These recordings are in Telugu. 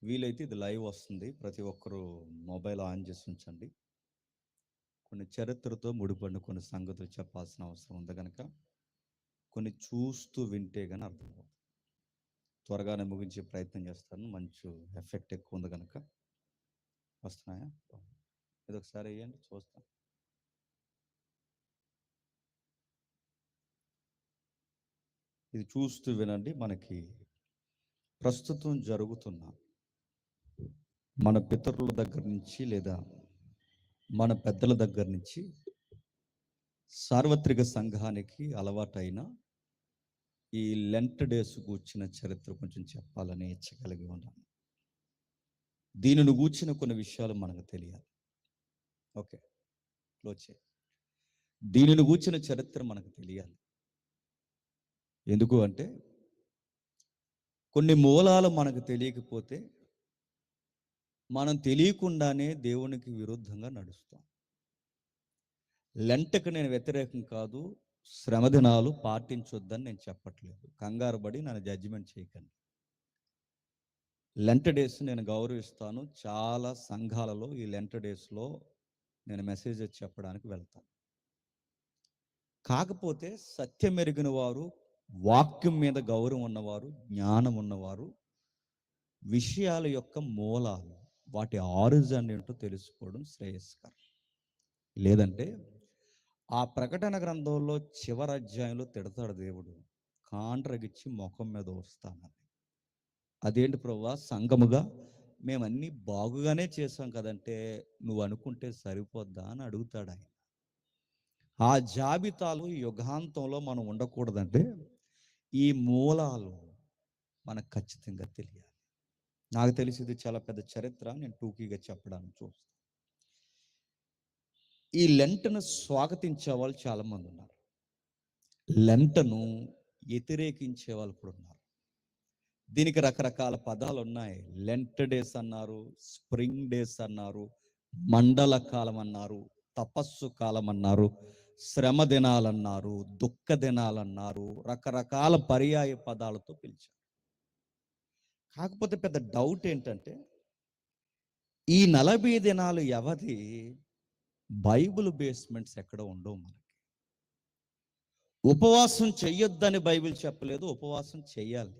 వీలైతే ఇది లైవ్ వస్తుంది. ప్రతి ఒక్కరూ మొబైల్ ఆన్ చేసి ఉంచండి. కొన్ని చరిత్రతో ముడిపడిన కొన్ని సంగతులు చెప్పాల్సిన అవసరం ఉంది కనుక కొన్ని చూస్తూ వింటే కానీ అర్థమవుతుంది. త్వరగానే ముగించే ప్రయత్నం చేస్తాను. మంచి ఎఫెక్ట్ ఎక్కువ ఉంది కనుక. వస్తున్నాయా? ఇది ఒకసారి వేయండి చూస్తాను. ఇది చూస్తూ వినండి. మనకి ప్రస్తుతం జరుగుతున్న మన పితరుల దగ్గర నుంచి లేదా మన పెద్దల దగ్గర నుంచి సార్వత్రిక సంఘానికి అలవాటైన ఈ లెంట్ డేస్ గూర్చిన చరిత్ర కొంచెం చెప్పాలని ఇచ్చగలిగి ఉన్నాను. దీనిని గూర్చిన కొన్ని విషయాలు మనకు తెలియాలి. ఓకే, క్లోజ్ చేయి. దీనిని గూర్చిన చరిత్ర మనకు తెలియాలి. ఎందుకు అంటే కొన్ని మూలాలు మనకు తెలియకపోతే మనం తెలియకుండానే దేవునికి విరుద్ధంగా నడుస్తాం. లెంటకు నేను వ్యతిరేకం కాదు, శ్రమ దినాలు పాటించొద్దని నేను చెప్పట్లేదు. కంగారు పడి నన్ను జడ్జిమెంట్ చేయకండి. లెంట్ డేస్ నేను గౌరవిస్తాను. చాలా సంఘాలలో ఈ లెంట్ డేస్లో నేను మెసేజెస్ చెప్పడానికి వెళ్తాను. కాకపోతే సత్యం ఎరిగిన వారు, వాక్యం మీద గౌరవం ఉన్నవారు, జ్ఞానం ఉన్నవారు విషయాల యొక్క మూలాలు, వాటి ఆరిజిన్ ఏంటో తెలుసుకోవడం శ్రేయస్కరం. లేదంటే ఆ ప్రకటన గ్రంథంలో చివరి అధ్యాయంలో తిడతాడు దేవుడు, కాండ్రగిచ్చి ముఖం మీద వస్తానని. అదేంటి ప్రభువా, సంఘముగా మేమన్నీ బాగుగానే చేసాం కదంటే నువ్వు అనుకుంటే సరిపోద్దా అని అడుగుతాడు ఆయన. ఆ జాబితాలు యుగాంతంలో మనం ఉండకూడదంటే ఈ మూలాలు మనకు ఖచ్చితంగా తెలియాలి. నాకు తెలిసి ఇది చాలా పెద్ద చరిత్ర, నేను టూకీగా చెప్పడానికి చూస్తాను. ఈ లెంటను స్వాగతించే వాళ్ళు చాలామంది ఉన్నారు, లెంటను వ్యతిరేకించే వాళ్ళు కూడా ఉన్నారు. దీనికి రకరకాల పదాలు ఉన్నాయి. లెంట్ డేస్ అన్నారు, స్ప్రింగ్ డేస్ అన్నారు, మండల కాలం అన్నారు, తపస్సు కాలం అన్నారు, శ్రమ దినాలన్నారు, దుఃఖ దినాలన్నారు, రకరకాల పర్యాయ పదాలతో పిలిచారు. కాకపోతే పెద్ద డౌట్ ఏంటంటే ఈ 40 దినాలు వ్యవధి బైబిల్ బేస్మెంట్స్ ఎక్కడ ఉండవు. మనకి ఉపవాసం చెయ్యొద్దని బైబిల్ చెప్పలేదు, ఉపవాసం చెయ్యాలి.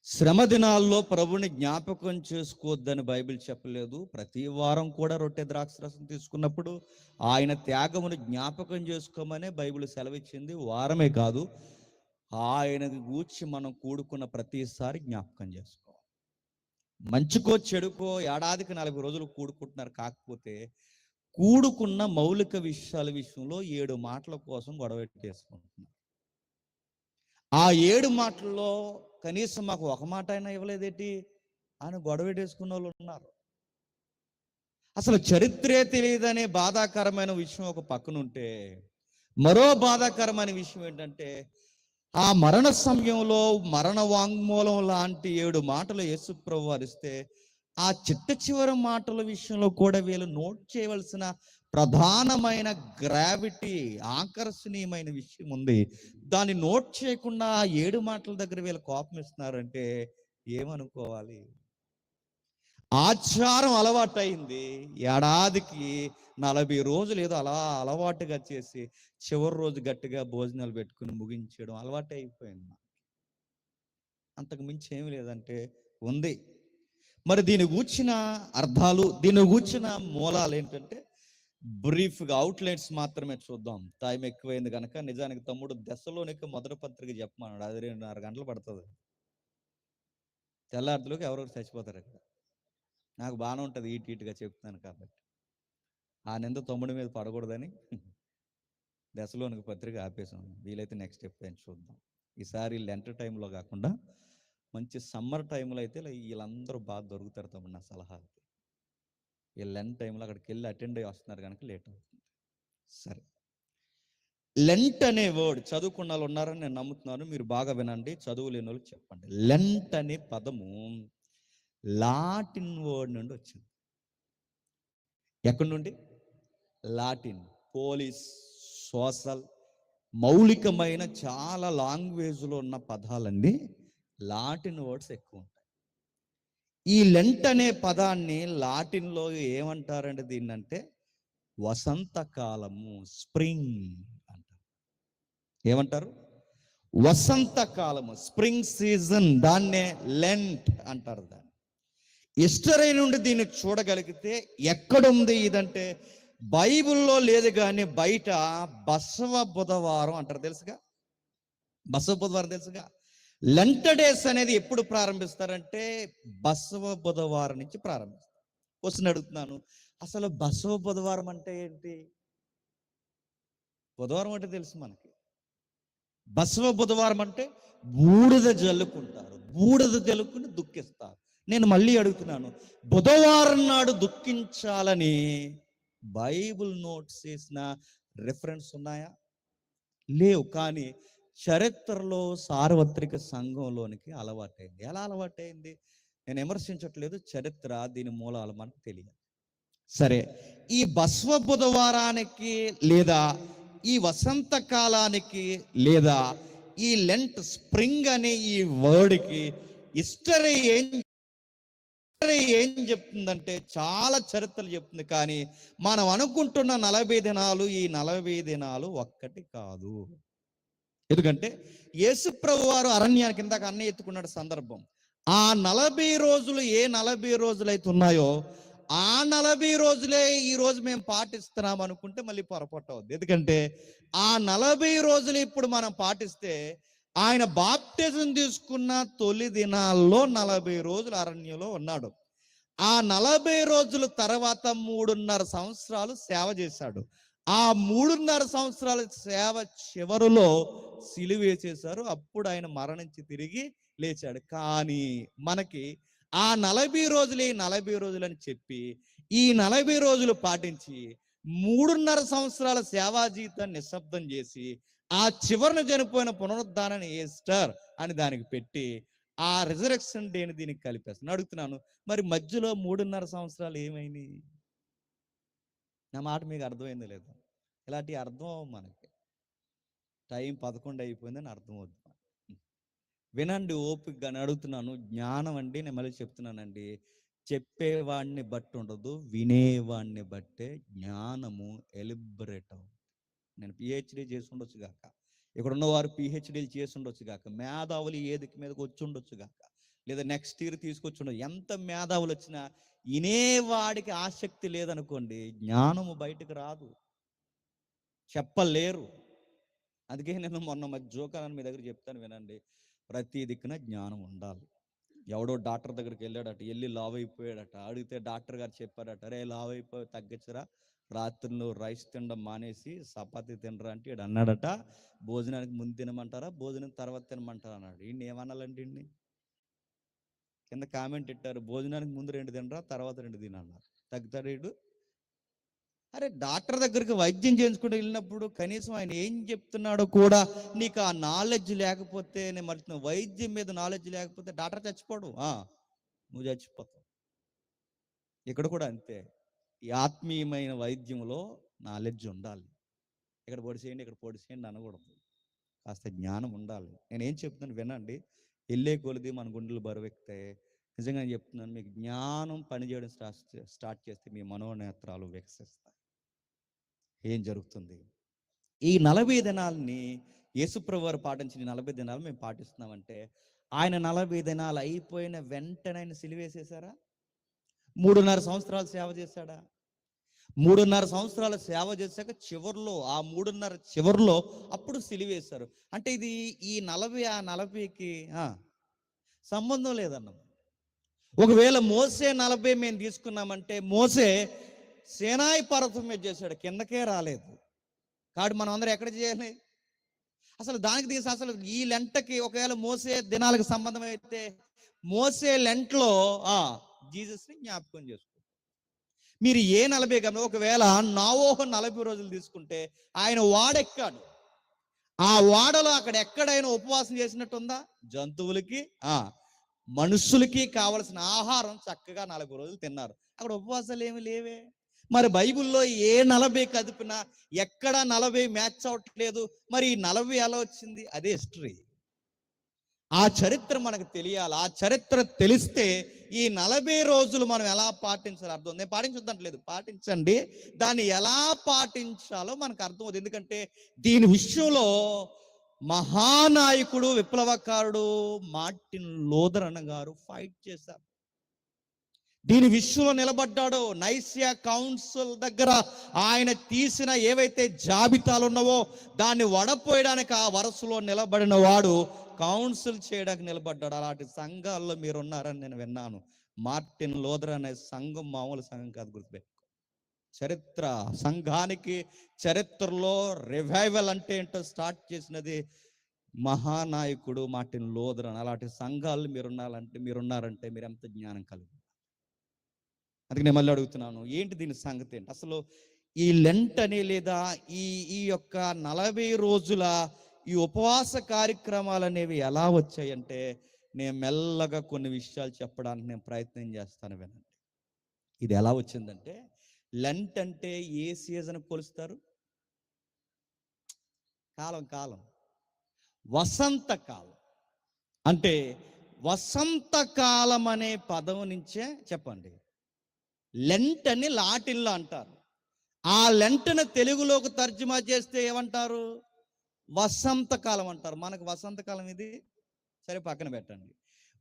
శ్రమ దినాల్లో ప్రభుని జ్ఞాపకం చేసుకోవద్దని బైబిల్ చెప్పలేదు. ప్రతి వారం కూడా రొట్టె ద్రాక్షరసం తీసుకున్నప్పుడు ఆయన త్యాగమును జ్ఞాపకం చేసుకోమనే బైబిల్ సెలవిచ్చింది. వారమే కాదు, ఆయనకు గూర్చి మనం కూడుకున్న ప్రతిసారి జ్ఞాపకం చేసుకోవాలి. మంచుకో చెడుకో ఏడాదికి 40 రోజులు కూడుకుంటున్నారు. కాకపోతే కూడుకున్న మౌలిక విషయాల విషయంలో 7 మాటల కోసం గొడవ పెట్టేసుకుంటున్నారు. ఆ 7 మాటల్లో కనీసం మాకు ఒక మాట అయినా ఇవ్వలేదేంటి అని గొడవ పెట్టేసుకున్న వాళ్ళు ఉన్నారు. అసలు చరిత్రే తెలియదనే బాధాకరమైన విషయం ఒక పక్కనుంటే, మరో బాధాకరమైన విషయం ఏంటంటే ఆ మరణ సమయంలో మరణ వాంగ్మూలం లాంటి 7 మాటలు యేసుప్రభు వారు ఇస్తే ఆ చిట్ట మాటల విషయంలో కూడా వీళ్ళు నోట్ చేయవలసిన ప్రధానమైన గ్రావిటీ, ఆకర్షణీయమైన విషయం ఉంది. దాన్ని నోట్ చేయకుండా ఆ 7 మాటల దగ్గర వీళ్ళు కోపం ఇస్తున్నారంటే ఏమనుకోవాలి? ఆచారం అలవాటైంది. ఏడాదికి 40 రోజులు ఏదో అలా అలవాటుగా చేసి చివరి రోజు గట్టిగా భోజనాలు పెట్టుకుని ముగించడం అలవాటు అయిపోయింది. అంతకు మించి ఏమి లేదంటే ఉంది. మరి దీని గూర్చిన అర్థాలు, దీని గూర్చిన మూలాలు ఏంటంటే బ్రీఫ్గా అవుట్లైన్స్ మాత్రమే చూద్దాం. టైం ఎక్కువైంది కనుక. నిజానికి తమ్ముడు దశలోనికి మొదటి పత్రిక చెప్పమన్నాడు. అది 2.5 గంటలు పడుతుంది. తెల్లారిలోకి ఎవరెవరు చచ్చిపోతారు ఇక్కడ. నాకు బాగానే ఉంటుంది, ఈటీగా చెప్తున్నాను కాబట్టి. ఆ నింద తమ్ముడి మీద పడకూడదని దశలోనికి పత్రిక ఆపేసాం. వీలైతే నెక్స్ట్ ఎప్పుడైనా చూద్దాం. ఈసారి లెంట్ టైంలో కాకుండా మంచి సమ్మర్ టైంలో అయితే వీళ్ళందరూ బాగా దొరుకుతారు తమ్ముడు. నా సలహా ఈ లెంట్ టైంలో అక్కడికి వెళ్ళి అటెండ్ అయ్యి వస్తున్నారు కనుక లేట్ అవుతుంది. సరే, లెంట్ అనే వర్డ్ చదువుకున్న వాళ్ళు ఉన్నారని నేను నమ్ముతున్నాను. మీరు బాగా వినండి, చదువు లేని వాళ్ళకి చెప్పండి. లెంట్ అనే పదము లాటిన్ వర్డ్ నుండి వచ్చింది. ఎక్కడి నుండి? లాటిన్. పోలీస్, సోషల్, మౌలికమైన చాలా లాంగ్వేజ్లో ఉన్న పదాలన్నీ లాటిన్ వర్డ్స్ ఎక్కువ ఉంటాయి. ఈ లెంట్ అనే పదాన్ని లాటిన్లో ఏమంటారంటే దీన్నంటే వసంతకాలము, స్ప్రింగ్ అంటారు. ఏమంటారు? వసంతకాలము, స్ప్రింగ్ సీజన్, దాన్నే లెంట్ అంటారు. దాన్ని హిస్టరీ నుండి దీన్ని చూడగలిగితే ఎక్కడుంది ఇదంటే బైబిల్లో లేదు, కానీ బయట బసవ బుధవారం అంటారు. తెలుసుగా? బసవ బుధవారం తెలుసుగా? లెంట్ డేస్ అనేది ఎప్పుడు ప్రారంభిస్తారంటే బసవ బుధవారం నుంచి ప్రారంభిస్తారు. క్వశ్చన్ అడుగుతున్నాను, అసలు బసవ బుధవారం అంటే ఏంటి? బుధవారం అంటే తెలుసు మనకి. బసవ బుధవారం అంటే బూడిద జల్లుకుంటారు, బూడిద జల్లుకుని దుఃఖిస్తారు. నేను మళ్ళీ అడుగుతున్నాను, బుధవారం నాడు దుఃఖించాలని బైబిల్ నోట్స్ చేసిన రిఫరెన్స్ ఉన్నాయా? లేవు. కానీ చరిత్రలో సార్వత్రిక సంఘంలోనికి అలవాటైంది. ఎలా అలవాటైంది? నేను విమర్శించట్లేదు, చరిత్ర దీని మూలాలు మనకు తెలియదు. సరే, ఈ బస్వ బుధవారానికి లేదా ఈ వసంత కాలానికి లేదా ఈ లెంట్, స్ప్రింగ్ అనే ఈ వర్డ్కి హిస్టరీ ఏం చెప్తుందంటే చాలా చరిత్రలు చెప్తుంది. కానీ మనం అనుకుంటున్న 40 దినాలు ఈ 40 దినాలు ఒక్కటి కాదు. ఎందుకంటే యేసుప్రభు వారు అరణ్యానికి కిందకి అన్నీ ఎత్తుకున్నాడు సందర్భం. ఆ 40 రోజులు ఏ 40 రోజులు అయితే ఉన్నాయో ఆ 40 రోజులే ఈ రోజు మేము పాటిస్తున్నాం అనుకుంటే మళ్ళీ పొరపాటు అవుద్ది. ఎందుకంటే ఆ 40 రోజులు ఇప్పుడు మనం పాటిస్తే ఆయన బాప్టిజం తీసుకున్న తొలి దినాల్లో 40 రోజులు అరణ్యంలో ఉన్నాడు. ఆ 40 రోజుల తర్వాత 3.5 సంవత్సరాలు సేవ చేశాడు. ఆ 3.5 సంవత్సరాల సేవ చివరిలో సిలువ వేసేశారు. అప్పుడు ఆయన మరణించి తిరిగి లేచాడు. కానీ మనకి ఆ 40 రోజులే 40 రోజులు అని చెప్పి ఈ 40 రోజులు పాటించి 3.5 సంవత్సరాల సేవా జీవితాన్ని నిశ్శబ్దం చేసి ఆ చివరిన చనిపోయిన పునరుద్ధానాన్ని ఈస్టర్ అని దానికి పెట్టి ఆ రిజరెక్షన్ డేని దీనికి కలిపేస్తాను. అడుగుతున్నాను, మరి మధ్యలో 3.5 సంవత్సరాలు ఏమైంది? నా మాట మీకు అర్థమైంది లేదు? ఇలాంటి అర్థం మనకి టైం 11 అయిపోయిందని అర్థం అవుతుంది. వినండి ఓపికగా. అడుగుతున్నాను, జ్ఞానం అండి, నేను మళ్ళీ చెప్తున్నానండి, చెప్పేవాడిని బట్టి ఉండదు, వినేవాడిని బట్టే జ్ఞానము ఎలిబరేట్ అవుతుంది. నేను పిహెచ్డి చేసి ఉండొచ్చు గాక, ఇక్కడ ఉన్నవారు పిహెచ్డీలు చేసి ఉండొచ్చు గాక, మేధావులు ఏదికి మీదకి వచ్చి ఉండొచ్చు గాక, లేదా నెక్స్ట్ ఇయర్ తీసుకొచ్చి ఉండొచ్చు. ఎంత మేధావులు వచ్చినా వినేవాడికి ఆసక్తి లేదనుకోండి, జ్ఞానము బయటకు రాదు, చెప్పలేరు. అందుకే నేను మొన్న మధ్య జోకాలని మీ దగ్గర చెప్తాను, వినండి. ప్రతి దిక్కున జ్ఞానం ఉండాలి. ఎవడో డాక్టర్ దగ్గరికి వెళ్ళాడట, వెళ్ళి లావ్ అయిపోయాడట. అడిగితే డాక్టర్ గారు చెప్పాడట, అరే లావ్ అయిపోయి తగ్గించరా, రాత్రులు రైస్ తినడం మానేసి చపాతీ తినరా అంటే ఈడు అన్నాడట, భోజనానికి ముందు తినమంటారా భోజనం తర్వాత తినమంటారా అన్నాడు. ఈయన ఏమనాలండి? ఈయన్ని కింద కామెంట్ ఇట్టారు, భోజనానికి ముందు 2 తినరా తర్వాత 2 తినన్నారు. తగ్గుతాడు ఈడు? అరే డాక్టర్ దగ్గరికి వైద్యం చేయించుకుంటూ వెళ్ళినప్పుడు కనీసం ఆయన ఏం చెప్తున్నాడో కూడా నీకు ఆ నాలెడ్జ్ లేకపోతే, నేను మరి వైద్యం మీద నాలెడ్జ్ లేకపోతే డాక్టర్ చచ్చిపోడు, నువ్వు చచ్చిపోతావు. ఇక్కడ కూడా అంతే. ఈ ఆత్మీయమైన వైద్యంలో నాలెడ్జ్ ఉండాలి. ఇక్కడ పొడిసేయండి ఇక్కడ పొడిసేయండి అనకూడదు, కాస్త జ్ఞానం ఉండాలి. నేనేం చెప్తున్నాను వినండి. వెళ్ళే కొలిది మన గుండెలు బరువెక్కితే, నిజంగా నేను చెప్తున్నాను, మీకు జ్ఞానం పనిచేయడం స్టార్ట్ చేస్తే మీ మనోనేత్రాలు వికసిస్తాయి. ఏం జరుగుతుంది? ఈ 40 దినాలని యేసుప్రభు వారు పాటించిన 40 దినాలు మేము పాటిస్తున్నామంటే, ఆయన 40 దినాలు అయిపోయిన వెంటనే ఆయన సిలువేసేశారా? 3.5 సంవత్సరాలు సేవ చేశాడా? 3.5 సంవత్సరాల సేవ చేశాక చివరిలో, ఆ 3.5 చివరిలో అప్పుడు సిలువేశారు. అంటే ఇది ఈ 40 ఆ 40కి సంబంధం లేదన్నాం. ఒకవేళ మోసే 40 మేము తీసుకున్నామంటే, మోసే సేనాయి పర్వతం మీద చేశాడు, కిందకే రాలేదు. కాబట్టి మనం అందరం ఎక్కడ చేయాలి? అసలు దానికి తీసి అసలు ఈ లెంటకి ఒకవేళ మోసే దినాలకు సంబంధం అయితే, మోసే లెంట్లో జీసస్ని జ్ఞాపకం చేసుకో. మీరు ఏ 40 గమనం, ఒకవేళ నోవహు 40 రోజులు తీసుకుంటే ఆయన వాడెక్కాడు. ఆ వాడలో అక్కడ ఎక్కడైనా ఉపవాసం చేసినట్టుందా? జంతువులకి మనుషులకి కావలసిన ఆహారం చక్కగా 40 రోజులు తిన్నారు. అక్కడ ఉపవాసాలు ఏమి లేవే. మరి బైబిల్లో ఏ 40 కదిపినా ఎక్కడా 40 మ్యాచ్ అవట్లేదు. మరి ఈ 40 ఎలా వచ్చింది? అదే హిస్టరీ. ఆ చరిత్ర మనకు తెలియాలి. ఆ చరిత్ర తెలిస్తే ఈ 40 రోజులు మనం ఎలా పాటించాలో అర్థం. నేను పాటించొద్దంటలేదు, పాటించండి. దాన్ని ఎలా పాటించాలో మనకు అర్థం అవుతుంది. ఎందుకంటే దీని విషయంలో మహానాయకుడు, విప్లవకారుడు మార్టిన్ లూథర్ అన్న గారు ఫైట్ చేశారు. దీని విషయంలో నిలబడ్డాడు. నైసియా కౌన్సిల్ దగ్గర ఆయన తీసిన ఏవైతే జాబితాలు ఉన్నావో దాన్ని వడపోయడానికి ఆ వరుసలో నిలబడిన వాడు కౌన్సిల్ చేయడానికి నిలబడ్డాడు. అలాంటి సంఘాల్లో మీరు ఉన్నారని నేను విన్నాను. మార్టిన్ లూథర్ అనే సంఘం మామూలు సంఘం కాదు, గుర్తుపెట్టుకో. చరిత్ర సంఘానికి చరిత్రలో రివైవల్ అంటే ఏంటో స్టార్ట్ చేసినది మహానాయకుడు మార్టిన్ లూథర్ అని. అలాంటి సంఘాలు మీరున్నారంటే మీరు ఎంత జ్ఞానం కలిగి. అందుకే నేను మళ్ళీ అడుగుతున్నాను, ఏంటి దీని సంగతి ఏంటి అసలు? ఈ లెంట్ అని లేదా ఈ ఈ యొక్క 40 రోజుల ఈ ఉపవాస కార్యక్రమాలు అనేవి ఎలా వచ్చాయంటే నేను మెల్లగా కొన్ని విషయాలు చెప్పడానికి నేను ప్రయత్నం చేస్తాను, వినండి. ఇది ఎలా వచ్చిందంటే, లెంట్ అంటే ఏ సీజన్ కొలుస్తారు? కాలం వసంతకాలం. అంటే వసంతకాలం అనే పదం నుంచే చెప్పండి లెంట్ అని లాటిన్లో అంటారు. ఆ లెంట్ను తెలుగులోకి తర్జుమా చేస్తే ఏమంటారు? వసంతకాలం అంటారు. మనకు వసంతకాలం ఇది సరే పక్కన పెట్టండి.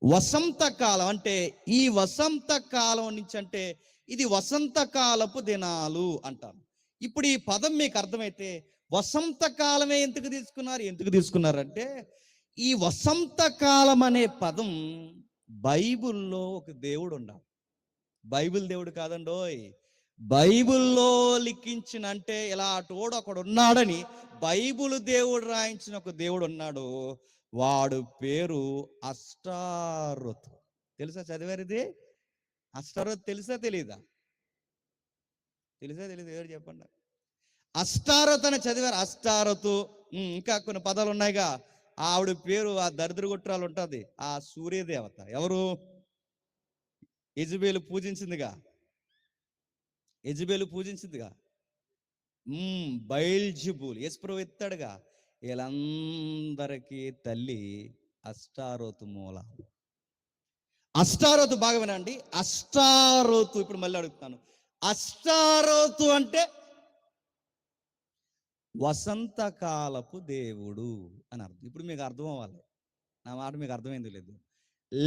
వసంతకాలం అంటే ఈ వసంతకాలం నుంచి అంటే ఇది వసంతకాలపు దినాలు అంటారు. ఇప్పుడు ఈ పదం మీకు అర్థమైతే వసంతకాలమే ఎందుకు తీసుకున్నారంటే ఈ వసంతకాలం అనే పదం బైబిల్లో ఒక దేవుడు ఉన్నాడు. బైబిల్ దేవుడు కాదండోయ్, బైబిల్లో లిఖించిన అంటే ఇలా తోడు ఒకడు ఉన్నాడని బైబిల్ దేవుడు రాయించిన ఒక దేవుడు ఉన్నాడు. వాడు పేరు అష్టారోతు. తెలుసా? చదివారు ఇది? అష్టారోతు తెలుసా తెలీదా? తెలీదు? ఎవరు చెప్పండి. అష్టారోతు అని చదివారు. అష్టారోతు. ఇంకా కొన్ని పదాలు ఉన్నాయిగా. ఆవిడ పేరు ఆ దరిద్ర గొట్రాలు ఉంటుంది, ఆ సూర్యదేవత. ఎవరు? యెజబెలు పూజించిందిగా. బయల్జెబూల్. యేసుప్రభు ఎత్తాడుగా. వీళ్ళందరికీ తల్లి అష్టారోతు మూల. అష్టారోతు బాగా వినండి. అష్టారోతు, ఇప్పుడు మళ్ళీ అడుగుతాను, అష్టారోతు అంటే వసంతకాలపు దేవుడు అని అర్థం. ఇప్పుడు మీకు అర్థం అవ్వాలి, నా మాట మీకు అర్థమైంది లేదు.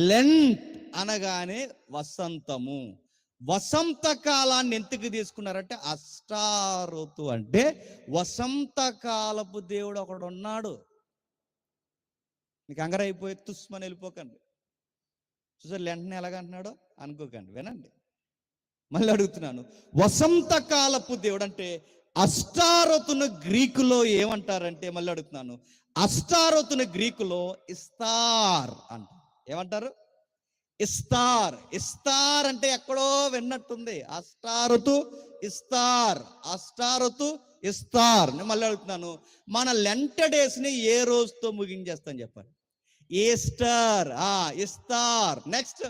లెంట్ అనగానే వసంతము. వసంతకాలాన్ని ఎందుకు తీసుకున్నారంటే అష్టారోతు అంటే వసంతకాలపు దేవుడు ఒకడు ఉన్నాడు. మీకు అంగరైపోయి తుస్మని వెళ్ళిపోకండి. చూసారు లెంటనే ఎలాగంటున్నాడో అనుకోకండి, వినండి. మళ్ళీ అడుగుతున్నాను, వసంతకాలపు దేవుడు అంటే అష్టారోతును గ్రీకులో ఏమంటారంటే, మళ్ళీ అడుగుతున్నాను, అష్టారోతును గ్రీకులో ఇస్తార్ అంటారు. ఏమంటారు? ఇస్తార్. ఇస్తార్ అంటే ఎక్కడో విన్నట్టుంది. అష్టారోతు ఇస్తార్, అష్టారోతు ఇస్తార్. నేను మళ్ళీ అడుగుతున్నాను, మన లెంట డేస్ ని ఏ రోజుతో ముగించేస్తాను చెప్పండి? ఈస్టర్. ఇస్తార్. నెక్స్ట్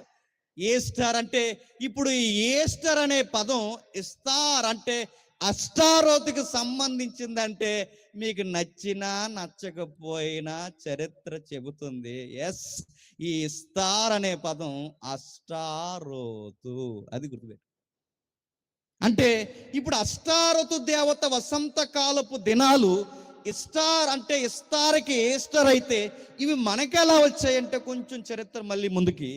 ఈస్టర్ అంటే ఇప్పుడు ఈస్టర్ అనే పదం ఇస్తార్ అంటే అష్టారోతుకి సంబంధించిందంటే మీకు నచ్చినా నచ్చకపోయినా చరిత్ర చెబుతుంది. ఎస్, ఈ ఇస్తార్ అనే పదం అష్టారోతు, అది గుర్తుపెట్టు. అంటే ఇప్పుడు అష్టారోతు దేవత వసంతకాలపు దినాలు. ఇస్టార్ అంటే ఇస్తార్కి ఈస్టర్ అయితే ఇవి మనకెలా వచ్చాయంటే కొంచెం చరిత్ర మళ్ళీ ముందుకి.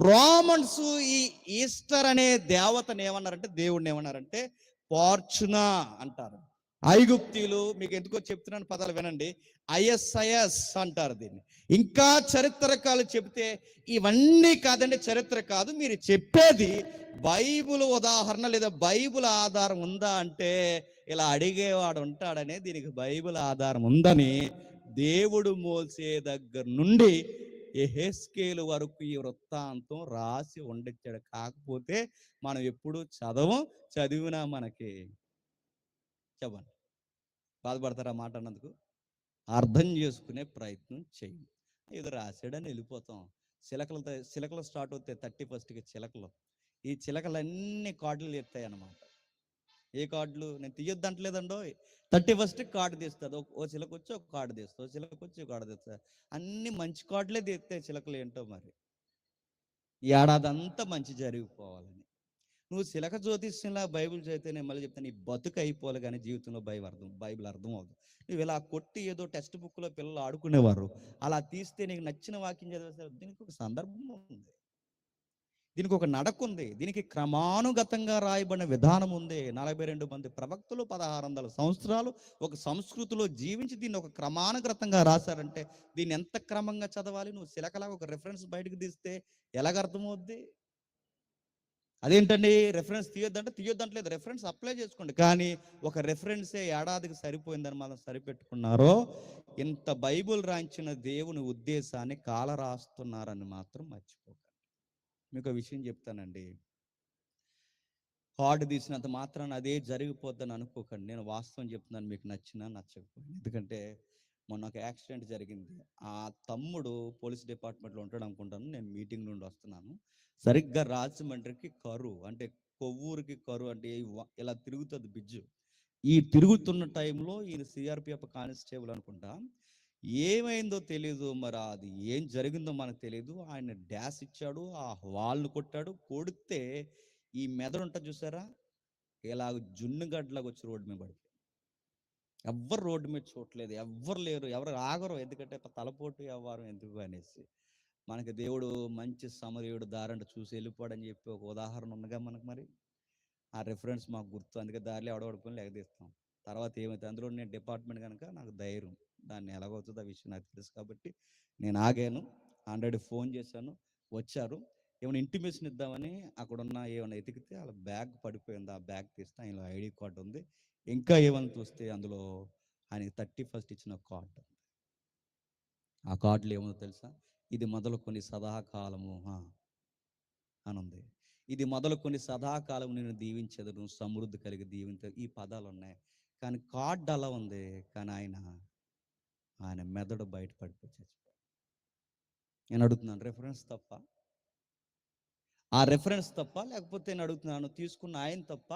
రోమన్స్ ఈ ఈస్టర్ అనే దేవతను ఏమన్నారంటే, దేవుడిని ఏమన్నారంటే ఫార్చునా అంటారు. ఐగుప్తీలు, మీకు ఎందుకో చెప్తున్నాను పదాలు వినండి, ఐఎస్ఐఎస్ అంటారు దీన్ని. ఇంకా చరిత్రకాలు చెబితే ఇవన్నీ కాదండి, చరిత్ర కాదు, మీరు చెప్పేది బైబిల్ ఉదాహరణ లేదా బైబిల్ ఆధారం ఉందా అంటే ఇలా అడిగేవాడు ఉంటాడనే దీనికి బైబిల్ ఆధారం ఉందని దేవుడు మోసే దగ్గర నుండి యెహెజ్కేలు వరకు ఈ వృత్తాంతం రాసి ఉండొచ్చాడు. కాకపోతే మనం ఎప్పుడు చదివినా మనకి చెప్పండి, బాధపడతారా మాట అన్నందుకు? అర్థం చేసుకునే ప్రయత్నం చేయండి. ఏదో రాశాడని వెళ్ళిపోతాం. చిలకలు స్టార్ట్ అవుతాయి 31కి చిలకలు. ఈ చిలకలన్నీ కాటులు ఎత్తాయి అన్నమాట. ఏ కార్డులు నేను తీయొద్దు అంటలేదండో. 31st కార్డు తీస్తుంది, ఓ చిలక వచ్చి ఒక కార్డు తీస్తుంది, ఓ చిలక వచ్చి ఒక కార్డు తీస్తుంది. అన్ని మంచి కార్డులే తీస్తాయి చిలకలు, ఏంటో మరి. ఏడాది అంతా మంచి జరిగిపోవాలని. నువ్వు చిలక జ్యోతిష్యంలా బైబిల్ చదివితే నేను మళ్ళీ చెప్తాను, నీ బతుకు అయిపోవాలి కానీ జీవితంలో బైబిల్ అర్థం అవుతుంది. నువ్వు ఇలా కొట్టి ఏదో టెక్స్ట్ బుక్లో పిల్లలు ఆడుకునేవారు, అలా తీస్తే నీకు నచ్చిన వాక్యం చదివేస్తారు. దీనికి ఒక సందర్భం ఉంది, దీనికి ఒక నడక ఉంది, దీనికి క్రమానుగతంగా రాయబడిన విధానం ఉంది. 42 మంది ప్రవక్తలు 1600 సంవత్సరాలు ఒక సంస్కృతిలో జీవించి దీన్ని ఒక క్రమానుగతంగా రాశారంటే దీన్ని ఎంత క్రమంగా చదవాలి? నువ్వు చిలకలాగా ఒక రెఫరెన్స్ బయటకు తీస్తే ఎలాగ అర్థమవుద్ది? అదేంటండి రెఫరెన్స్ తీయొద్దంటలేదు, రెఫరెన్స్ అప్లై చేసుకోండి. కానీ ఒక రెఫరెన్సే ఏడాదికి సరిపోయిందని మనం సరిపెట్టుకున్నారో, ఇంత బైబుల్ రాయించిన దేవుని ఉద్దేశాన్ని కాల రాస్తున్నారని మాత్రం మర్చిపోకండి. మీకు ఒక విషయం చెప్తానండి, కార్డు తీసినంత మాత్రాన అదే జరిగిపోద్దని అనుకోకండి. నేను వాస్తవం చెప్తున్నాను, మీకు నచ్చినా నచ్చకపోయినా. ఎందుకంటే మొన్న ఒక యాక్సిడెంట్ జరిగింది. ఆ తమ్ముడు పోలీస్ డిపార్ట్మెంట్లో ఉంటాడు అనుకుంటాను. నేను మీటింగ్ నుండి వస్తున్నాను, సరిగ్గా రాజమండ్రికి కరువు అంటే కొవ్వూరికి కరువు అంటే ఇలా తిరుగుతుంది బ్రిడ్జ్. ఈ తిరుగుతున్న టైంలో ఈయన సిఆర్పిఎఫ్ కానిస్టేబుల్ అనుకుంటా, ఏమైందో తెలీదు, మరి అది ఏం జరిగిందో మనకు తెలియదు. ఆయన డాష్ ఇచ్చాడు, ఆ వాల్ను కొట్టాడు. కొడితే ఈ మెదడు ఉంటుంది చూసారా, ఇలాగ జున్నుగడ్డలాగా వచ్చి రోడ్డు మీద పడిపోయి. ఎవ్వరు రోడ్డు మీద చూడలేదు, ఎవ్వరు లేరు, ఎవరు ఆగరు. ఎందుకంటే తలపోటు వ్యవహారం ఎందుకు అనేసి. మనకి దేవుడు మంచి సమరయుడు దారంట చూసి వెళ్ళిపోడని చెప్పి ఒక ఉదాహరణ ఉందిగా మనకు. మరి ఆ రెఫరెన్స్ మాకు గుర్తు, అందుకే దారిలో ఎవడబడుకొని ఎగదీస్తాం. తర్వాత ఏమైతే అందులో నేను డిపార్ట్మెంట్ కనుక నాకు ధైర్యం, దాన్ని ఎలాగవుతుందో ఆ విషయం నాకు తెలుసు కాబట్టి నేను ఆగాను. ఆల్రెడీ ఫోన్ చేశాను, వచ్చారు. ఏమైనా ఇంటిమేషన్ ఇద్దామని అక్కడున్న ఏమైనా ఎతికితే వాళ్ళ బ్యాగ్ పడిపోయింది. ఆ బ్యాగ్ తీస్తే ఆయనలో ఐడి కార్డు ఉంది. ఇంకా ఏమైనా చూస్తే అందులో ఆయనకి 31st ఇచ్చిన కార్డు. ఆ కార్డులో ఏమో తెలుసా, ఇది మొదలుకొని సదాకాలము అని ఉంది. ఇది మొదలుకొని సదాకాలం నేను దీవించదును, సమృద్ధి కలిగి దీవించ, ఈ పదాలు ఉన్నాయి. కానీ కార్డు అలా ఉంది, కానీ ఆయన మెదడు బయట పడిపోయి చచ్చిపోయాడు. నేను అడుగుతున్నాను, రెఫరెన్స్ తప్ప? ఆ రెఫరెన్స్ తప్ప? లేకపోతే నేను అడుగుతున్నాను, తీసుకున్న ఆయన తప్ప?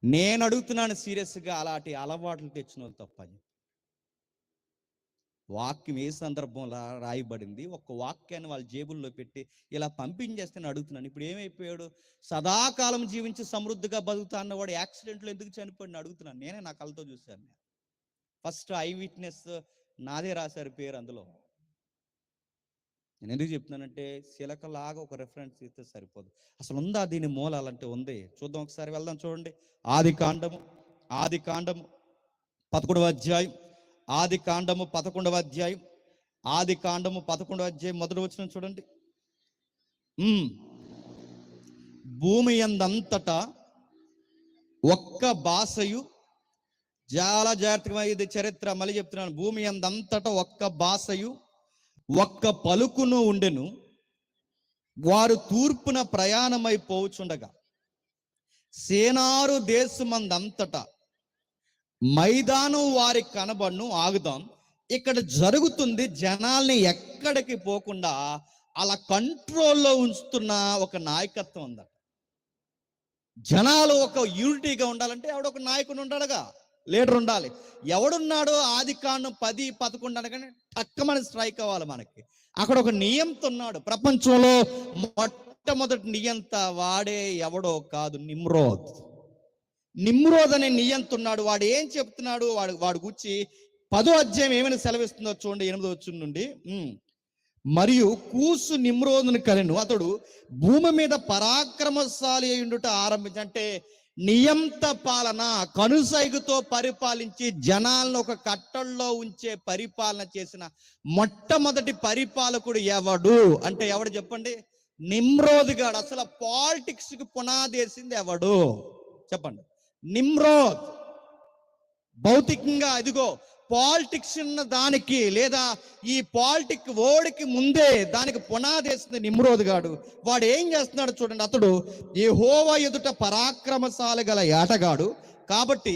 నేను అడుగుతున్నాను సీరియస్గా, అలాంటి అలవాట్లు తెచ్చిన వాళ్ళు తప్ప? వాక్యం ఏ సందర్భంలో రాయబడింది, ఒక్క వాక్యాన్ని వాళ్ళ జేబుల్లో పెట్టి ఇలా పంపించేస్తే అడుగుతున్నాను. ఇప్పుడు ఏమైపోయాడు? సదాకాలం జీవించి సమృద్ధిగా బతుకుతా అన్నవాడు యాక్సిడెంట్లో ఎందుకు చనిపోయాడు అడుగుతున్నాను. నేనే నా కళ్ళతో చూశాను. ఫస్ట్ ఐ విట్నెస్ నాదే రాశారు పేరు అందులో. నేను ఎందుకు చెప్తున్నానంటే, శిలకలాగా ఒక రెఫరెన్స్ ఇస్తే సరిపోదు. అసలు ఉందా దీని మూలాలంటే? ఉంది. చూద్దాం, ఒకసారి వెళ్దాం. చూడండి, ఆది కాండము 11వ అధ్యాయం. ఆది కాండము 11వ అధ్యాయం. ఆది కాండము 11వ అధ్యాయం మొదటి వచనం చూడండి. భూమి యందంతటా ఒక్క భాషయు, చాలా జాగ్రత్తగా ఇది చరిత్ర మళ్ళీ చెప్తున్నాను, భూమి యందంతటా ఒక్క భాషయు ఒక్క పలుకును ఉండెను. వారు తూర్పున ప్రయాణమైపోచుండగా సేనారు దేశమందంతటా మైదానం వారి కనబడును. ఆగుదాం, ఇక్కడ జరుగుతుంది. జనాల్ని ఎక్కడికి పోకుండా అలా కంట్రోల్లో ఉంచుతున్న ఒక నాయకత్వం ఉందట. జనాలు ఒక యూనిటీగా ఉండాలంటే ఎవడొక నాయకుడు ఉండాలిగా, లీడర్ ఉండాలి. ఎవడున్నాడో ఆది కాండం 10-11 అనగానే టక్కమని స్ట్రైక్ అవ్వాలి మనకి. అక్కడ ఒక నియంత ఉన్నాడు. ప్రపంచంలో మొట్టమొదటి నియంత వాడే ఎవడో కాదు, నిమ్రోద్ అనే నియంత ఉన్నాడు. వాడు ఏం చెప్తున్నాడు, వాడు గురించి 10వ అధ్యాయం ఏమైనా సెలవిస్తుందో చూడండి, 8వ వచనం నుండి. మరియు కూసు నిమ్రోదును కలెను, అతడు భూమి మీద పరాక్రమశాలి అయ్యుండుట ఆరంభించంటే నియంత పాలన, కనుసైగుతో పరిపాలించి జనాలను ఒక కట్టల్లో ఉంచే పరిపాలన చేసిన మొట్టమొదటి పరిపాలకుడు ఎవడు అంటే ఎవడు చెప్పండి? నిమ్రోద్ గాడు. అసలు పాలిటిక్స్ కి పునాదేసింది ఎవడు చెప్పండి? నిమ్రోద్. భౌతికంగా అదిగో పాలిటిక్స్ ఉన్న దానికి, లేదా ఈ పాలిటిక్ ఓడికి ముందే దానికి పునాదేసింది నిమ్రోద్ గాడు. వాడు ఏం చేస్తున్నాడు చూడండి. అతడు యెహోవా ఎదుట పరాక్రమశాలి గల ఏటగాడు. కాబట్టి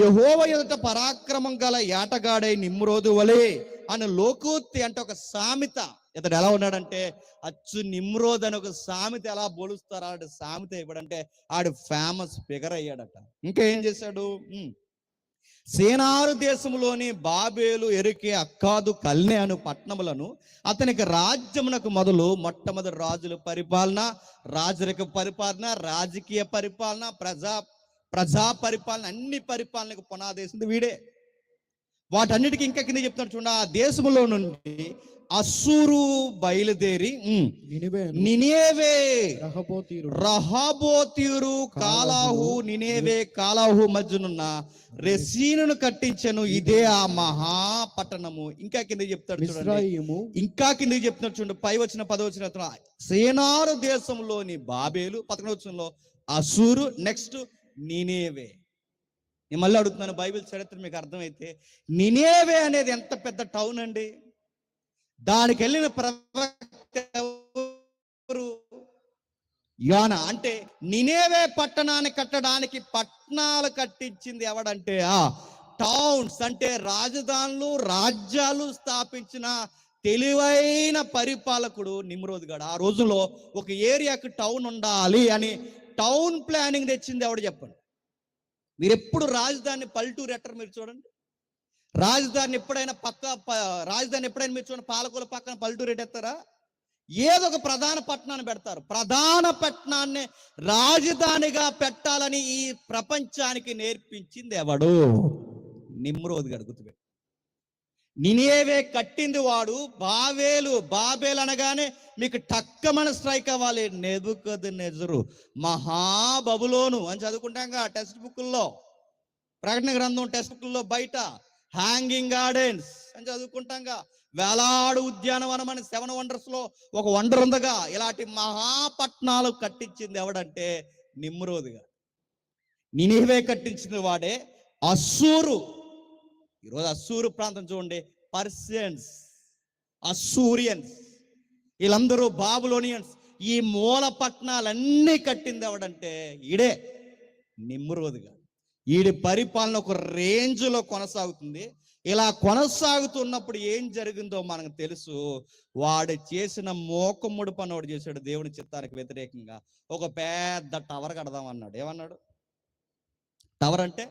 యెహోవా ఎదుట పరాక్రమం గల ఏటగాడై నిమ్రోదు వలే అని లోకోక్తి అంటే ఒక సామెత ఇతడు ఎలా ఉన్నాడంటే అచ్చు నిమ్రోద్ అని ఒక సామెత ఎలా పోలుస్తారా అంటే సామెత ఇవ్వడంటే ఆడు ఫేమస్ ఫిగర్ అయ్యాడట. ఇంకా ఏం చేశాడు? సేనారు దేశంలోని బాబేలు, ఎరికే, అక్కాదు, కల్నే అను పట్టణములను అతనికి రాజ్యమునకు మొట్టమొదటి రాజుల పరిపాలన, రాజరిక పరిపాలన, రాజకీయ పరిపాలన, ప్రజా పరిపాలన, అన్ని పరిపాలనకు పునాదేసింది వీడే. వాటన్నిటికీ ఇంకా కింద చెప్తాడు చూడండి. ఆ దేశంలో నుండి అస్సూరు బయలుదేరి నినేవే, రహబోతీరు, కాలాహు, నినేవే, కాలాహు మధ్యనున్న రెసీనును కట్టించను. ఇదే ఆ మహాపట్టణము. ఇంకా కింద చెప్తాడు చూడండి. ఇంకా కింద చెప్తున్నాడు చూడండి. 10 సేనారు దేశంలోని బాబేలు, 11 అస్సూరు, నెక్స్ట్ నినేవే. నేను మళ్ళీ అడుగుతున్నాను, బైబిల్ చరిత్ర మీకు అర్థమైతే నినేవే అనేది ఎంత పెద్ద టౌన్ అండి. దానికి వెళ్ళిన ప్రవక్త ఎవరు? యోనా. అంటే నినేవే పట్టణాన్ని కట్టడానికి పట్టణాలు కట్టించింది ఎవడంటే టౌన్స్, అంటే రాజధానులు, రాజ్యాలు స్థాపించిన తెలివైన పరిపాలకుడు నిమ్రోద్ గాడు. ఆ రోజుల్లో ఒక ఏరియాకి టౌన్ ఉండాలి అని టౌన్ ప్లానింగ్ తెచ్చింది ఎవడు చెప్పండి. మీరు ఎప్పుడు రాజధాని పల్లెటూరు ఎట్టరు మీరు చూడండి. రాజధాని ఎప్పుడైనా మీరు చూడండి, పాలకుల పక్కన పల్లెటూరు ఎట్టేస్తారా? ఏదో ఒక ప్రధాన పట్టణాన్ని పెడతారు. ప్రధాన పట్టణాన్ని రాజధానిగా పెట్టాలని ఈ ప్రపంచానికి నేర్పించింది ఎవడు? నిమ్రోద్ గారు. గుర్తుపెట్టు. నినేవే కట్టింది వాడు. బాబేలు అనగానే మీకు టక్కమని స్ట్రైక్ అవ్వాలి. నెబుకద్నెజరు, మహాబబులోను అని చదువుకుంటాం టెక్స్ట్ బుక్ల్లో, ప్రకటన గ్రంథం టెక్స్ట్ బుక్ల్లో, బయట హ్యాంగింగ్ గార్డెన్స్ అని చదువుకుంటాంగా, వేలాడు ఉద్యానవనం అని 7 వండర్స్ లో ఒక వండర్ ఉందగా. ఇలాంటి మహాపట్నాలు కట్టించింది ఎవడంటే నిమ్రోదుగా. నినివే కట్టించింది వాడే. అస్సూరు, ఈరోజు అస్సూరు ప్రాంతం చూడండి, పర్షియన్స్, అస్సూరియన్స్, వీళ్ళందరూ బాబులోనియన్స్. ఈ మూల పట్టణాలన్నీ కట్టింది ఎవడంటే ఈడే, నిమ్రోదుగా. ఈడి పరిపాలన ఒక రేంజ్లో కొనసాగుతుంది. ఇలా కొనసాగుతున్నప్పుడు ఏం జరిగిందో మనకు తెలుసు. వాడు చేసిన మోకముడు పని వాడు చేశాడు. దేవుని చిత్తానికి వ్యతిరేకంగా ఒక పెద్ద టవర్ కడదాం అన్నాడు. ఏమన్నాడు? టవర్ అంటే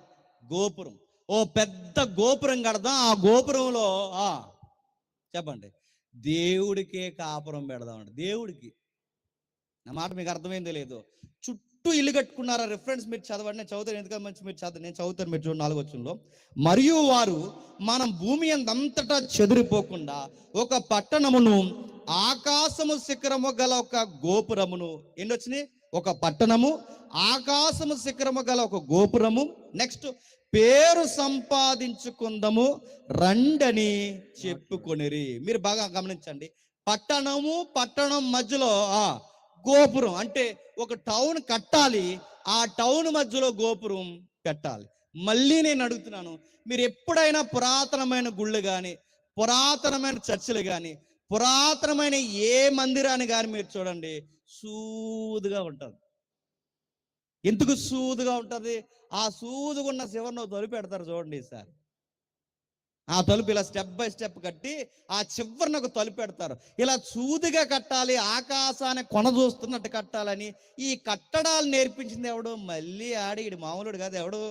గోపురం. ఓ పెద్ద గోపురం కడదాం. ఆ గోపురంలో చెప్పండి, దేవుడికే కాపురం పెడదామండి. దేవుడికి. నా మాట మీకు అర్థమైందో లేదో. చుట్టూ ఇల్లు కట్టుకున్నారా? రిఫరెన్స్ మీరు చదవండి, నేను చదువుతాను. ఎందుకంటే మంచి మీరు చదువు, నేను చదువుతాను. మీరు చూడండి 4వ వచనంలో, మరియు వారు మనం భూమి అంతటా చెదిరిపోకుండా ఒక పట్టణమును, ఆకాశము శిఖరము గల ఒక గోపురమును. ఎన్ని వచ్చినాయి? ఒక పట్టణము, ఆకాశము శిఖరము గల ఒక గోపురము, నెక్స్ట్ పేరు సంపాదించుకుందాము రండని చెప్పుకొనిరి. మీరు బాగా గమనించండి. పట్టణం మధ్యలో గోపురం. అంటే ఒక టౌన్ కట్టాలి, ఆ టౌన్ మధ్యలో గోపురం పెట్టాలి. మళ్ళీ నేను అడుగుతున్నాను, మీరు ఎప్పుడైనా పురాతనమైన గుళ్ళు కానీ, పురాతనమైన చర్చిలు కానీ, పురాతనమైన ఏ మందిరాన్ని కానీ మీరు చూడండి, సూదుగా ఉంటుంది. ఎందుకు సూదుగా ఉంటుంది? ఆ సూదుగున్న శివను తలుపు పెడతారు చూడండి. ఈసారి ఆ తలుపు ఇలా స్టెప్ బై స్టెప్ కట్టి ఆ చివరిని ఒక తలుపు పెడతారు. ఇలా సూదిగా కట్టాలి, ఆకాశాన్ని కొన చూస్తున్నట్టు కట్టాలని ఈ కట్టడాలు నేర్పించింది ఎవడు? మళ్ళీ ఈడు మామూలుడు కాదు. ఎవడు?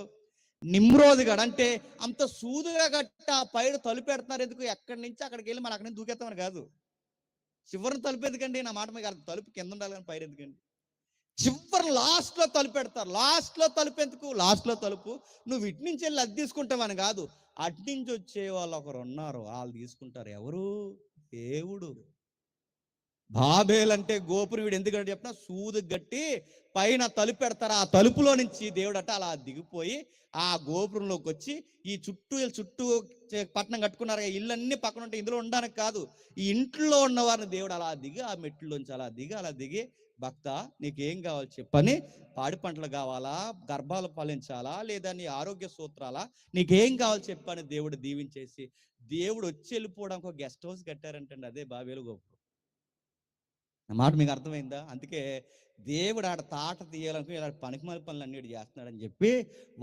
నిమ్రోద్ గాడు. అంటే అంత సూదుగా కట్టి ఆ పైన తలుపు పెడుతున్నారు ఎందుకు? ఎక్కడి నుంచి అక్కడికి వెళ్ళి మనం అక్కడి నుంచి దూకేస్తామని కాదు. చివరిని తలుపు ఎందుకండి? నా మాట మీకు తలుపు కింద ఉండాలి కానీ పైన ఎందుకండి? చివరి లాస్ట్ లో తలుపు పెడతారు. లాస్ట్ లో తలుపు ఎందుకు? లాస్ట్ లో తలుపు నువ్వు ఇటు నుంచి వెళ్ళి అది తీసుకుంటావని కాదు, అటు నుంచి వచ్చే వాళ్ళు ఒకరు ఉన్నారు, వాళ్ళు తీసుకుంటారు. ఎవరు? దేవుడు. బాబేల్ అంటే గోపురం. వీడు ఎందుకంటే చెప్పిన సూదు గట్టి పైన తలుపు పెడతారు. ఆ తలుపులో నుంచి దేవుడు అట అలా దిగిపోయి ఆ గోపురంలోకి వచ్చి ఈ చుట్టూ పట్టణం కట్టుకున్నారు. ఇళ్ళన్నీ పక్కన ఉంటే ఇందులో ఉండడానికి కాదు, ఈ ఇంట్లో ఉన్న వారిని దేవుడు అలా దిగి ఆ మెట్లలోంచి అలా దిగి భక్త నీకేం కావాలి చెప్పని, పాడి పంటలు కావాలా, గర్భాలు ఫలించాలా, లేదా నీ ఆరోగ్య సూత్రాలా, నీకేం కావాలి చెప్పని దేవుడు దీవించేసి దేవుడు వచ్చి వెళ్ళిపోవడానికి ఒక గెస్ట్ హౌస్ కట్టారంటండి. అదే బాబేలు గోపురం. నా మాట మీకు అర్థమైందా? అందుకే దేవుడు ఆడ తాట తీయాలనుకుని ఇలా పనికిమాల పనులు అన్నిటి చేస్తున్నాడని చెప్పి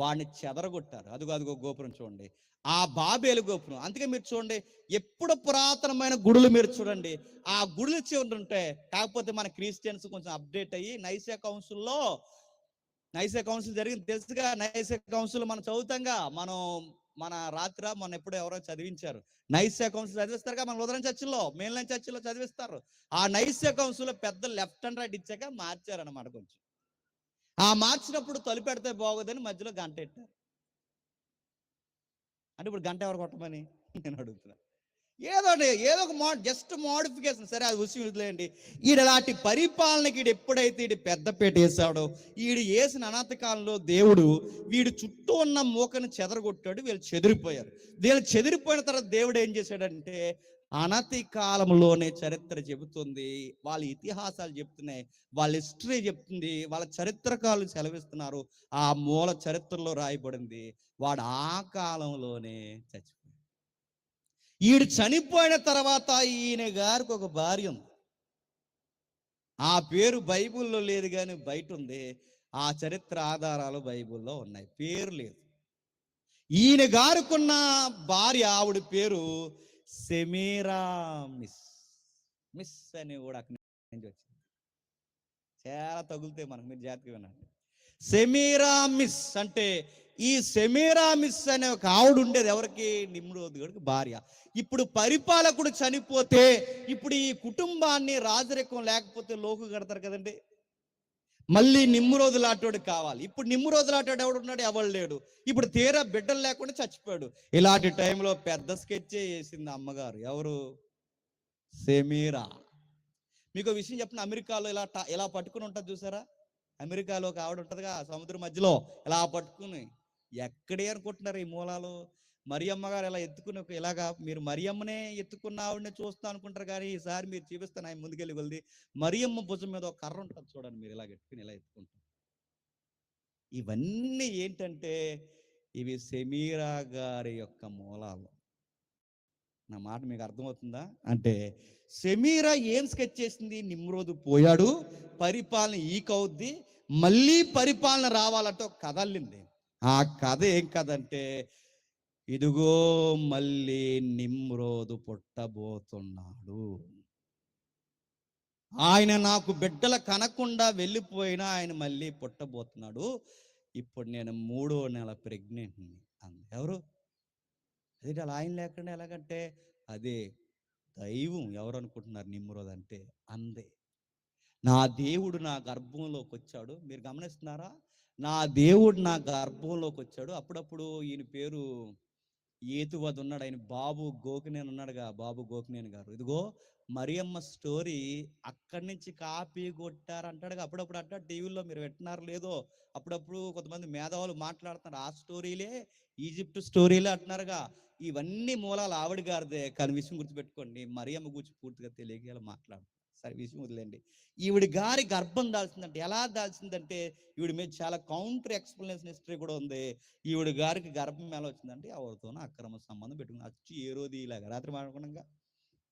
వాడిని చెదరగొట్టారు. అదిగో అదిగో గోపురం చూడండి, ఆ బాబేలు గోపురం. అందుకే మీరు చూడండి, ఎప్పుడు పురాతనమైన గుడులు మీరు చూడండి, ఆ గుడులు చివరి ఉంటాయి. కాకపోతే మన క్రిస్టియన్స్ కొంచెం అప్డేట్ అయ్యి నైసే కౌన్సిల్ జరిగింది తెలుసుగా. నైసే కౌన్సిల్ మనం చదువుతాంగా, మన మొన్న ఎప్పుడో ఎవరో చదివించారు. నైసే కౌన్సిల్ చదివిస్తారుగా మన ఉదయం చర్చిలో, మెయిన్లైన్ చర్చిలో చదివిస్తారు. ఆ నైసే కౌన్సిల్ పెద్ద లెఫ్ట్ అండ్ రైట్ ఇచ్చాక మార్చారన్నమాట. కొంచెం ఆ మార్చినప్పుడు తలుపెడితే బాగోదని మధ్యలో గంట పెట్టారు. అంటే ఇప్పుడు గంట ఎవరు కొట్టమని నేను అడుగుతున్నా. ఏదో ఒక జస్ట్ మోడిఫికేషన్. సరే, అది విషయం వదిలేయండి. ఈడలాంటి పరిపాలనకి ఎప్పుడైతే పెద్దపేట వేసాడో, వేసిన అనాథ కాలంలో దేవుడు వీడి చుట్టూ ఉన్న మూకను చెదరగొట్టాడు. వీళ్ళు చెదిరిపోయిన తర్వాత దేవుడు ఏం చేశాడంటే, అనతి కాలంలోనే చరిత్ర చెబుతుంది, వాళ్ళ ఇతిహాసాలు చెప్తున్నాయి, వాళ్ళ హిస్టరీ చెప్తుంది, వాళ్ళ చరిత్రకారులు సెలవిస్తున్నారు. ఆ మూల చరిత్రలో రాయబడింది, వాడు ఆ కాలంలోనే చచ్చిపోయాడు. ఈడు చనిపోయిన తర్వాత ఈయన గారికి ఒక భార్య ఉంది. ఆ పేరు బైబిల్లో లేదు కానీ బయట ఉంది. ఆ చరిత్ర ఆధారాలు బైబిల్లో ఉన్నాయి, పేరు లేదు. ఈయన గారుకున్న భార్య, ఆవిడ పేరు సెమీరామిస్. మిస్ అని కూడా అక్కడి నుంచి వచ్చింది. చాలా తగులుతాయి మనకు, మీరు జాగ్రత్తగా వినండి. సెమీరామిస్ అంటే, ఈ సెమీరామిస్ అనే ఒక ఆవిడ ఉండేది ఎవరికి? నిమ్రోదు గారికి భార్య. ఇప్పుడు పరిపాలకుడు చనిపోతే ఇప్పుడు ఈ కుటుంబాన్ని రాజరికం లేకపోతే లోకు కడతారు కదండి. మళ్ళీ నిమ్రోదు లాంటోడు కావాలి. ఇప్పుడు నిమ్రోదు లాంటోడు ఎవడున్నాడు? ఎవడు లేడు. ఇప్పుడు తీరా బిడ్డలు లేకుండా చచ్చిపోయాడు. ఇలాంటి టైంలో పెద్ద స్కెచ్చే వేసింది అమ్మగారు. ఎవరు? సెమీరా. మీకు విషయం చెప్పిన, అమెరికాలో ఇలా పట్టుకుని ఉంటుంది చూసారా? అమెరికాలో ఒక ఆవిడ ఉంటుందిగా సముద్రం మధ్యలో ఇలా పట్టుకుని. ఎక్కడే అనుకుంటున్నారు ఈ మూలాలు? మరియమ్మ గారు ఇలా ఎత్తుకుని, ఇలాగా మీరు మరియమ్మనే ఎత్తుకున్న ఆవిడనే చూస్తా అనుకుంటారు, కానీ ఈసారి మీరు చూపిస్తాను ఆయన ముందుకెళ్ళి కొలిది. మరియమ్మ భుజం మీద ఒక కర్ర ఉంటుంది చూడండి, మీరు ఇలా ఎత్తుకుని ఇలా ఎత్తుకుంటారు. ఇవన్నీ ఏంటంటే ఇవి సెమీరా గారి యొక్క మూలాలు. నా మాట మీకు అర్థమవుతుందా? అంటే సెమీరా ఏం స్కెచ్ చేసింది? నిమ్రోదు పోయాడు, పరిపాలన ఈకవుద్ది, మళ్ళీ పరిపాలన రావాలంటే ఒక కథ అల్లింది. ఆ కథ ఏం కథ అంటే, ఇదిగో మళ్ళీ నిమ్రోదు పుట్టబోతున్నాడు. ఆయన నాకు బిడ్డల కనకుండా వెళ్ళిపోయినా ఆయన మళ్ళీ పుట్టబోతున్నాడు. ఇప్పుడు నేను 3వ నెల ప్రెగ్నెంట్ అంది. ఎవరు? అదే అలా ఆయన లేకుండా ఎలాగంటే, అదే దైవం. ఎవరు అనుకుంటున్నారు? నిమ్రోద్ అంటే అందే. నా దేవుడు నా గర్భంలోకి వచ్చాడు. మీరు గమనిస్తున్నారా? నా దేవుడు నా గర్భంలోకి వచ్చాడు. అప్పుడప్పుడు ఈయన పేరు ఏతువద్ ఉన్నాడు, ఆయన బాబు గోకినేని ఉన్నాడుగా, బాబు గోకినేని గారు. ఇదిగో మరియమ్మ స్టోరీ అక్కడి నుంచి కాపీ కొట్టారంటాడుగా. అప్పుడప్పుడు అంటాడు టీవీలో, మీరు వింటున్నారు లేదో, అప్పుడప్పుడు కొంతమంది మేధావులు మాట్లాడుతున్నారు, ఆ స్టోరీలే ఈజిప్ట్ స్టోరీలే అంటున్నారుగా. ఇవన్నీ మూలాలు ఆవిడ గారిదే. కానీ విషయం గుర్తుపెట్టుకోండి, మరియమ్మ గురించి పూర్తిగా తెలియక మాట్లాడు. సరే, విషయం వదిలేండి. ఈవిడ గారి గర్భం దాల్చిందంటే ఎలా దాల్చిందంటే, ఈవిడ మీద చాలా కౌంటర్ ఎక్స్ప్లెనేషన్ హిస్టరీ కూడా ఉంది. ఈవిడ గారికి గర్భం ఎలా వచ్చిందంటే, ఎవరితోనో అక్రమ సంబంధం పెట్టుకుంది. అచ్చి ఏ రోజు ఇలాగా రాత్రి మాట్లాడకుండా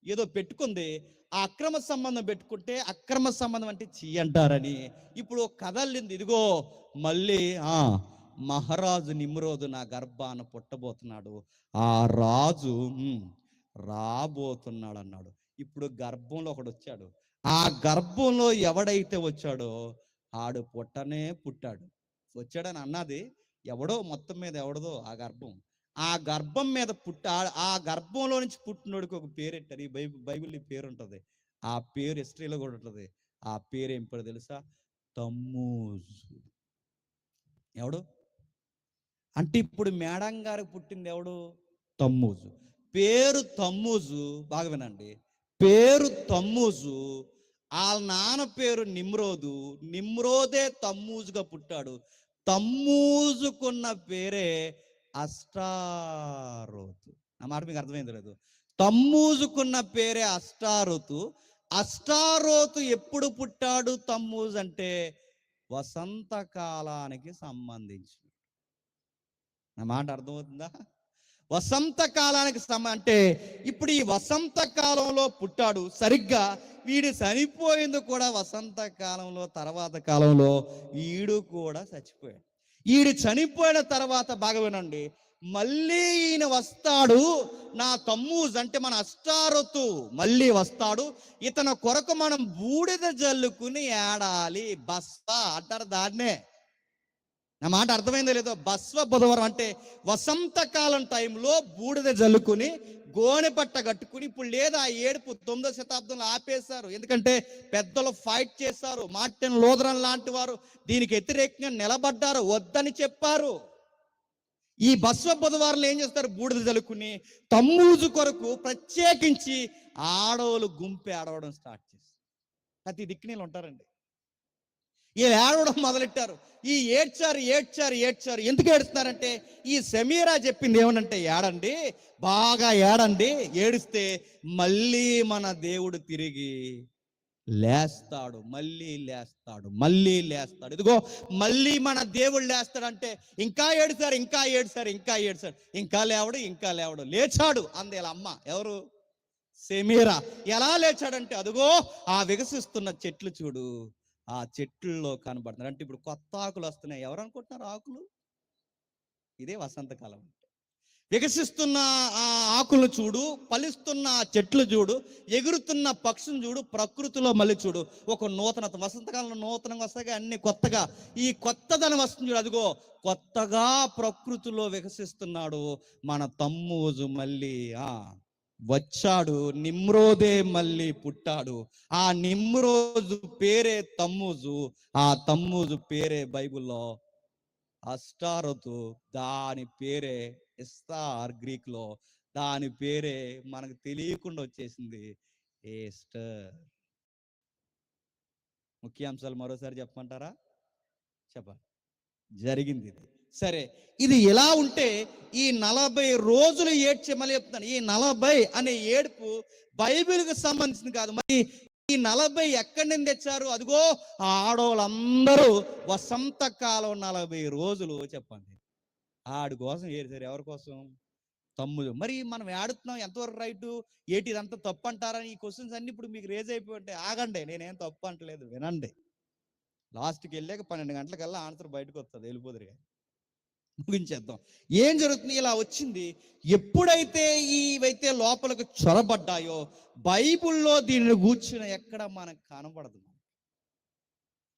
ఏదో పెట్టుకుంది. ఆ అక్రమ సంబంధం పెట్టుకుంటే, అక్రమ సంబంధం అంటే చీ అంటారని ఇప్పుడు కథల్లింది. ఇదిగో మళ్ళీ మహారాజు నిమ్రోదు నా గర్భాన పుట్టబోతున్నాడు, ఆ రాజు రాబోతున్నాడు అన్నాడు. ఇప్పుడు గర్భంలో ఒకడు వచ్చాడు. ఆ గర్భంలో ఎవడైతే వచ్చాడో ఆడు పుట్టాడు. వచ్చాడని అన్నది ఎవడో, మొత్తం మీద ఎవడదో ఆ గర్భం మీద ఆ గర్భంలో నుంచి పుట్టినోడికి ఒక పేరు పెట్టారు. ఈ బైబిల్ పేరు ఉంటుంది. ఆ పేరు హిస్టరీలో కూడా ఉంటుంది. ఆ పేరు ఏం పేరు తెలుసా? తమ్మూజు. ఎవడు అంటే, ఇప్పుడు మేడం గారికి పుట్టింది ఎవడు? తమ్మూజు. పేరు తమ్మూజు. బాగా వినండి, పేరు తమ్మూజు. వాళ్ళ నాన్న పేరు నిమ్రోదు. నిమ్రోదే తమ్మూజుగా పుట్టాడు. తమ్మూజుకున్న పేరే అష్టారోతు. నా మాట మీకు అర్థమైంది లేదు? తమ్మూజుకున్న పేరే అష్టారోతు. అష్టారోతు ఎప్పుడు పుట్టాడు? తమ్మూజు అంటే వసంతకాలానికి సంబంధించి. నా మాట అర్థమవుతుందా? వసంత కాలానికి అంటే ఇప్పుడు ఈ వసంత కాలంలో పుట్టాడు. సరిగ్గా వీడు చనిపోయింది కూడా వసంత కాలంలో, తర్వాత కాలంలో వీడు కూడా చచ్చిపోయాడు. వీడు చనిపోయిన తర్వాత బాగా వినండి, మళ్ళీ ఈయన వస్తాడు, నా తమ్మూజ్ అంటే మన అష్టారొత్తు మళ్ళీ వస్తాడు. ఇతని కొరకు మనం బూడిద జల్లుకుని ఏడాలి. బస్వ అంటారు దాన్నే. నా మాట అర్థమైందో లేదో? బస్వ బుధవారం అంటే వసంత కాలం టైంలో బూడిద జల్లుకుని గోనె పట్ట కట్టుకుని. ఇప్పుడు లేదు ఆ ఏడుపు, 9వ శతాబ్దంలో ఆపేశారు. ఎందుకంటే పెద్దలు ఫైట్ చేశారు. మార్టిన్ లూథరన్ లాంటి వారు దీనికి వ్యతిరేకంగా నిలబడ్డారు, వద్దని చెప్పారు. ఈ బస్వ బుధవారంలో ఏం చేస్తారు? బూడిద జల్లుకుని తమ్మూజు కొరకు ప్రత్యేకించి ఆడవాళ్ళు గుంపి ఆడవడం స్టార్ట్ చేస్తారు. ప్రతి దిక్కునీళ్ళు ఉంటారండి. ఈ ఏడవడం మొదలెట్టారు. ఈ ఏడ్చారు ఏడ్చారు ఏడ్చారు. ఎందుకు ఏడుస్తున్నారంటే ఈ సమీరా చెప్పింది ఏమనంటే, ఏడండి, బాగా ఏడండి, ఏడిస్తే మళ్ళీ మన దేవుడు తిరిగి లేస్తాడు, మళ్ళీ లేస్తాడు, మళ్ళీ లేస్తాడు. ఇదిగో మళ్ళీ మన దేవుడు లేస్తాడంటే ఇంకా ఏడుసారు, ఇంకా ఏడుసారు, ఇంకా ఏడుసారు, ఇంకా లేవడు, ఇంకా లేవడు. లేచాడు అంది వీళ్ళ అమ్మ. ఎవరు? సమీరా. ఎలా లేచాడంటే అదిగో ఆ వికసిస్తున్న చెట్లు చూడు, ఆ చెట్లలో కనబడుతున్నారు. అంటే ఇప్పుడు కొత్త ఆకులు వస్తున్నాయి. ఎవరు అనుకుంటున్నారు ఆకులు? ఇదే వసంతకాలం. వికసిస్తున్న ఆ ఆకులు చూడు, ఫలిస్తున్న ఆ చెట్లు చూడు, ఎగురుతున్న పక్షులను చూడు, ప్రకృతిలో మళ్ళీ చూడు ఒక నూతనత. వసంతకాలంలో నూతనంగా వస్తాయి అన్ని కొత్తగా. ఈ కొత్తదనం వస్తుంది చూడు, అదిగో కొత్తగా ప్రకృతిలో వికసిస్తున్నాడు మన తమ్మూజు. మళ్ళీ వచ్చాడు. నిమ్రోదే మళ్ళీ పుట్టాడు. ఆ నిమ్రోజు పేరే తమ్మూజు. ఆ తమ్మూజు పేరే బైబిల్లో అష్టారతు. దాని పేరే ఇస్తార్ గ్రీక్ లో. దాని పేరే మనకు తెలియకుండా వచ్చేసింది ఈస్టర్. ముఖ్యాంశాలు మరోసారి చెప్పమంటారా? చెప్పండి. జరిగింది ఇది. సరే, ఇది ఎలా ఉంటే ఈ 40 రోజులు ఏడ్చే, మళ్ళీ చెప్తాను, ఈ 40 అనే ఏడుపు బైబిల్కి సంబంధించింది కాదు. మరి ఈ 40 ఎక్కడి నుంచి తెచ్చారు? అదిగో ఆ ఆడవాళ్ళందరూ వసంత కాలం 40 రోజులు. చెప్పండి, ఆడి కోసం ఏడ్చారు. ఎవరి కోసం? తమ్ముడు. మరి మనం ఏడుతున్నాం ఎంతవరకు రైటు, ఏటి ఇదంతా తప్పు అంటారని ఈ క్వశ్చన్స్ అన్ని ఇప్పుడు మీకు రేజ్ అయిపోయి ఉంటాయి. ఆగండి, నేనేం తప్పు అంటలేదు, వినండి. లాస్ట్కి వెళ్ళాక 12 గంటలకల్లా ఆన్సర్ బయటకు వస్తుంది. వెళ్ళిపోదురుగా, ముగించేద్దాం. ఏం జరుగుతుంది? ఇలా వచ్చింది. ఎప్పుడైతే ఇవైతే లోపలికి చొరబడ్డాయో బైబిల్లో దీనిని కూర్చున్న ఎక్కడ మనకు కనబడదు.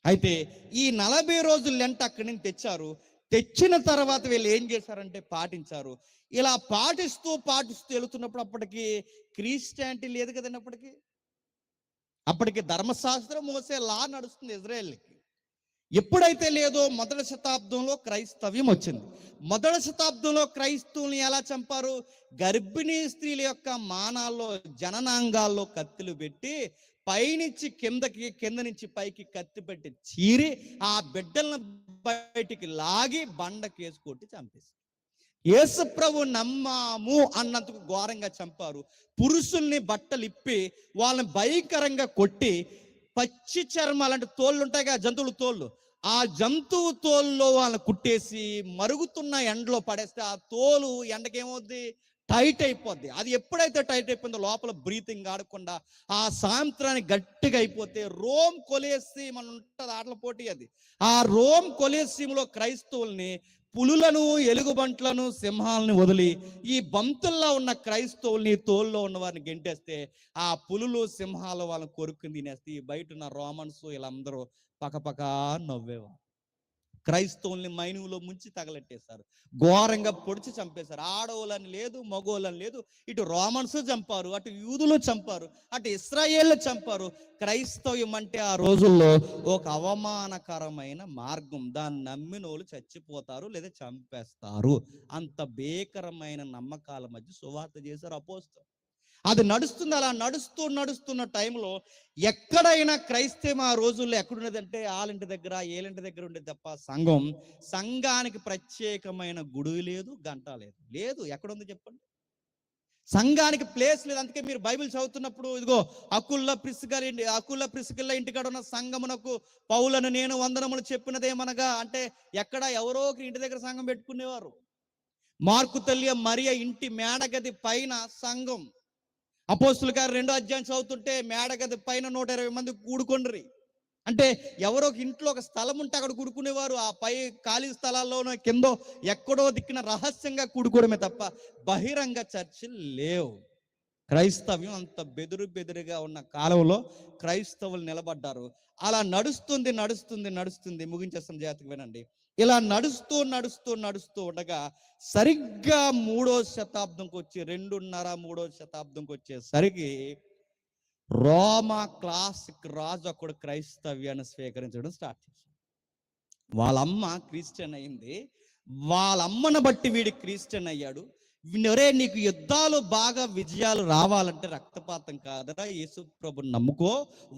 అయితే ఈ 40 రోజులు లెంట అక్కడి నుంచి తెచ్చారు. తెచ్చిన తర్వాత వీళ్ళు ఏం చేశారంటే పాటించారు. ఇలా పాటిస్తూ పాటిస్తూ వెళుతున్నప్పుడు అప్పటికి క్రిస్టియానిటీ లేదు కదండి. అప్పటికి ధర్మశాస్త్రం, మోసే లా నడుస్తుంది ఇజ్రాయెల్కి. ఎప్పుడైతే లేదో మొదటి శతాబ్దంలో క్రైస్తవ్యం వచ్చింది. మొదటి శతాబ్దంలో క్రైస్తవుల్ని ఎలా చంపారు? గర్భిణీ స్త్రీల యొక్క మానాల్లో, జననాంగాల్లో కత్తులు పెట్టి పైనుంచి కిందకి, కింద నుంచి పైకి కత్తి పెట్టి చీరి ఆ బిడ్డలను బయటికి లాగి బండకేసి కొట్టి చంపేసి యేసు ప్రభు నమ్మాము అన్నందుకు ఘోరంగా చంపారు. పురుషుల్ని బట్టలు ఇప్పి వాళ్ళని భయంకరంగా కొట్టి పచ్చి చర్మాలు అంటే తోళ్ళు ఉంటాయి కదా, జంతువుల తోళ్ళు, ఆ జంతువు తోల్లో వాళ్ళని కుట్టేసి మరుగుతున్న ఎండలో పడేస్తే ఆ తోలు ఎండకేమవుద్ది? టైట్ అయిపోద్ది. అది ఎప్పుడైతే టైట్ అయిపోయిందో లోపల బ్రీతింగ్ ఆడకుండా ఆ సాయంత్రానికి గట్టిగా అయిపోతే రోమ్ కొలేసీమ్ అని ఉంటుంది, ఆటల పోటీ అది. ఆ రోమ్ కొలేసీములో క్రైస్తవుల్ని, పులులను, ఎలుగుబంట్లను, సింహాలను వదిలి ఈ బంతుల్లో ఉన్న క్రైస్తవుల్ని, తోల్లో ఉన్న వారిని గెంటేస్తే ఆ పులులు, సింహాలు వాళ్ళని కొరుక్కుని తినేస్తే ఈ బయట ఉన్న రోమన్స్ వీళ్ళందరూ పకపకా నవ్వేవారు. క్రైస్తవుల్ని మైనువులో ముంచి తగలెట్టేశారు, ఘోరంగా పొడిచి చంపేశారు. ఆడవాళ్ళని లేదు, మగోళ్ళని లేదు. ఇటు రోమన్స్ చంపారు, అటు యూదులు చంపారు, అటు ఇశ్రాయేళ్ళు చంపారు. క్రైస్తవ్యం అంటే ఆ రోజుల్లో ఒక అవమానకరమైన మార్గం. దాన్ని నమ్మిన వాళ్ళు చచ్చిపోతారు లేదా చంపేస్తారు. అంత భీకరమైన నమ్మకాల మధ్య సువార్త చేశారు అపోస్తలులు. అది నడుస్తుంది. అలా నడుస్తున్న టైంలో ఎక్కడైనా క్రైస్తవం ఆ రోజుల్లో ఎక్కడున్నదంటే వాళ్ళింటి దగ్గర, ఏలింటి దగ్గర ఉండేది తప్ప సంఘానికి ప్రత్యేకమైన గుడి లేదు, గంట లేదు. ఎక్కడుంది చెప్పండి? సంఘానికి ప్లేస్ లేదు. అందుకే మీరు బైబిల్ చదువుతున్నప్పుడు ఇదిగో అకుల్ల ప్రిస్కిల్ల ఇంటికాడ ఉన్న సంఘమునకు పౌలను నేను వందనములు చెప్పినదేమనగా అంటే ఎక్కడ ఎవరో ఇంటి దగ్గర సంఘం పెట్టుకునేవారు. మార్కు తల్లి మరియ ఇంటి మేడగది పైన సంఘం. అపోస్తుల గారు 2వ అధ్యాయం చదువుతుంటే మేడగది పైన 120 మంది కూడుకొండ్రి. అంటే ఎవరో ఒక ఇంట్లో ఒక స్థలం ఉంటే అక్కడ కూడుకునేవారు. ఆ పై ఖాళీ స్థలాల్లోనో కిందో ఎక్కడో దిక్కున రహస్యంగా కూడుకోవడమే తప్ప బహిరంగ చర్చిలు లేవు. క్రైస్తవ్యం అంత బెదురుగా ఉన్న కాలంలో క్రైస్తవులు నిలబడ్డారు. అలా నడుస్తుంది నడుస్తుంది నడుస్తుంది ముగించేస్తాం, జాగ్రత్తగా వినండి. ఇలా నడుస్తూ నడుస్తూ నడుస్తూ ఉండగా సరిగ్గా 3వ శతాబ్దంకి వచ్చి 2.5-3వ శతాబ్దంకి వచ్చేసరికి రోమా క్లాసిక్ రాజు ఒకడు క్రైస్తవ్యాన్ని స్వీకరించడం స్టార్ట్ చేశాడు. వాళ్ళమ్మ క్రిస్టియన్ అయింది. వాళ్ళమ్మను బట్టి వీడి క్రిస్టియన్ అయ్యాడు. ఒరే, నీకు యుద్ధాలు బాగా విజయాలు రావాలంటే రక్తపాతం కాదరా, యేసు ప్రభుని నమ్ముకో.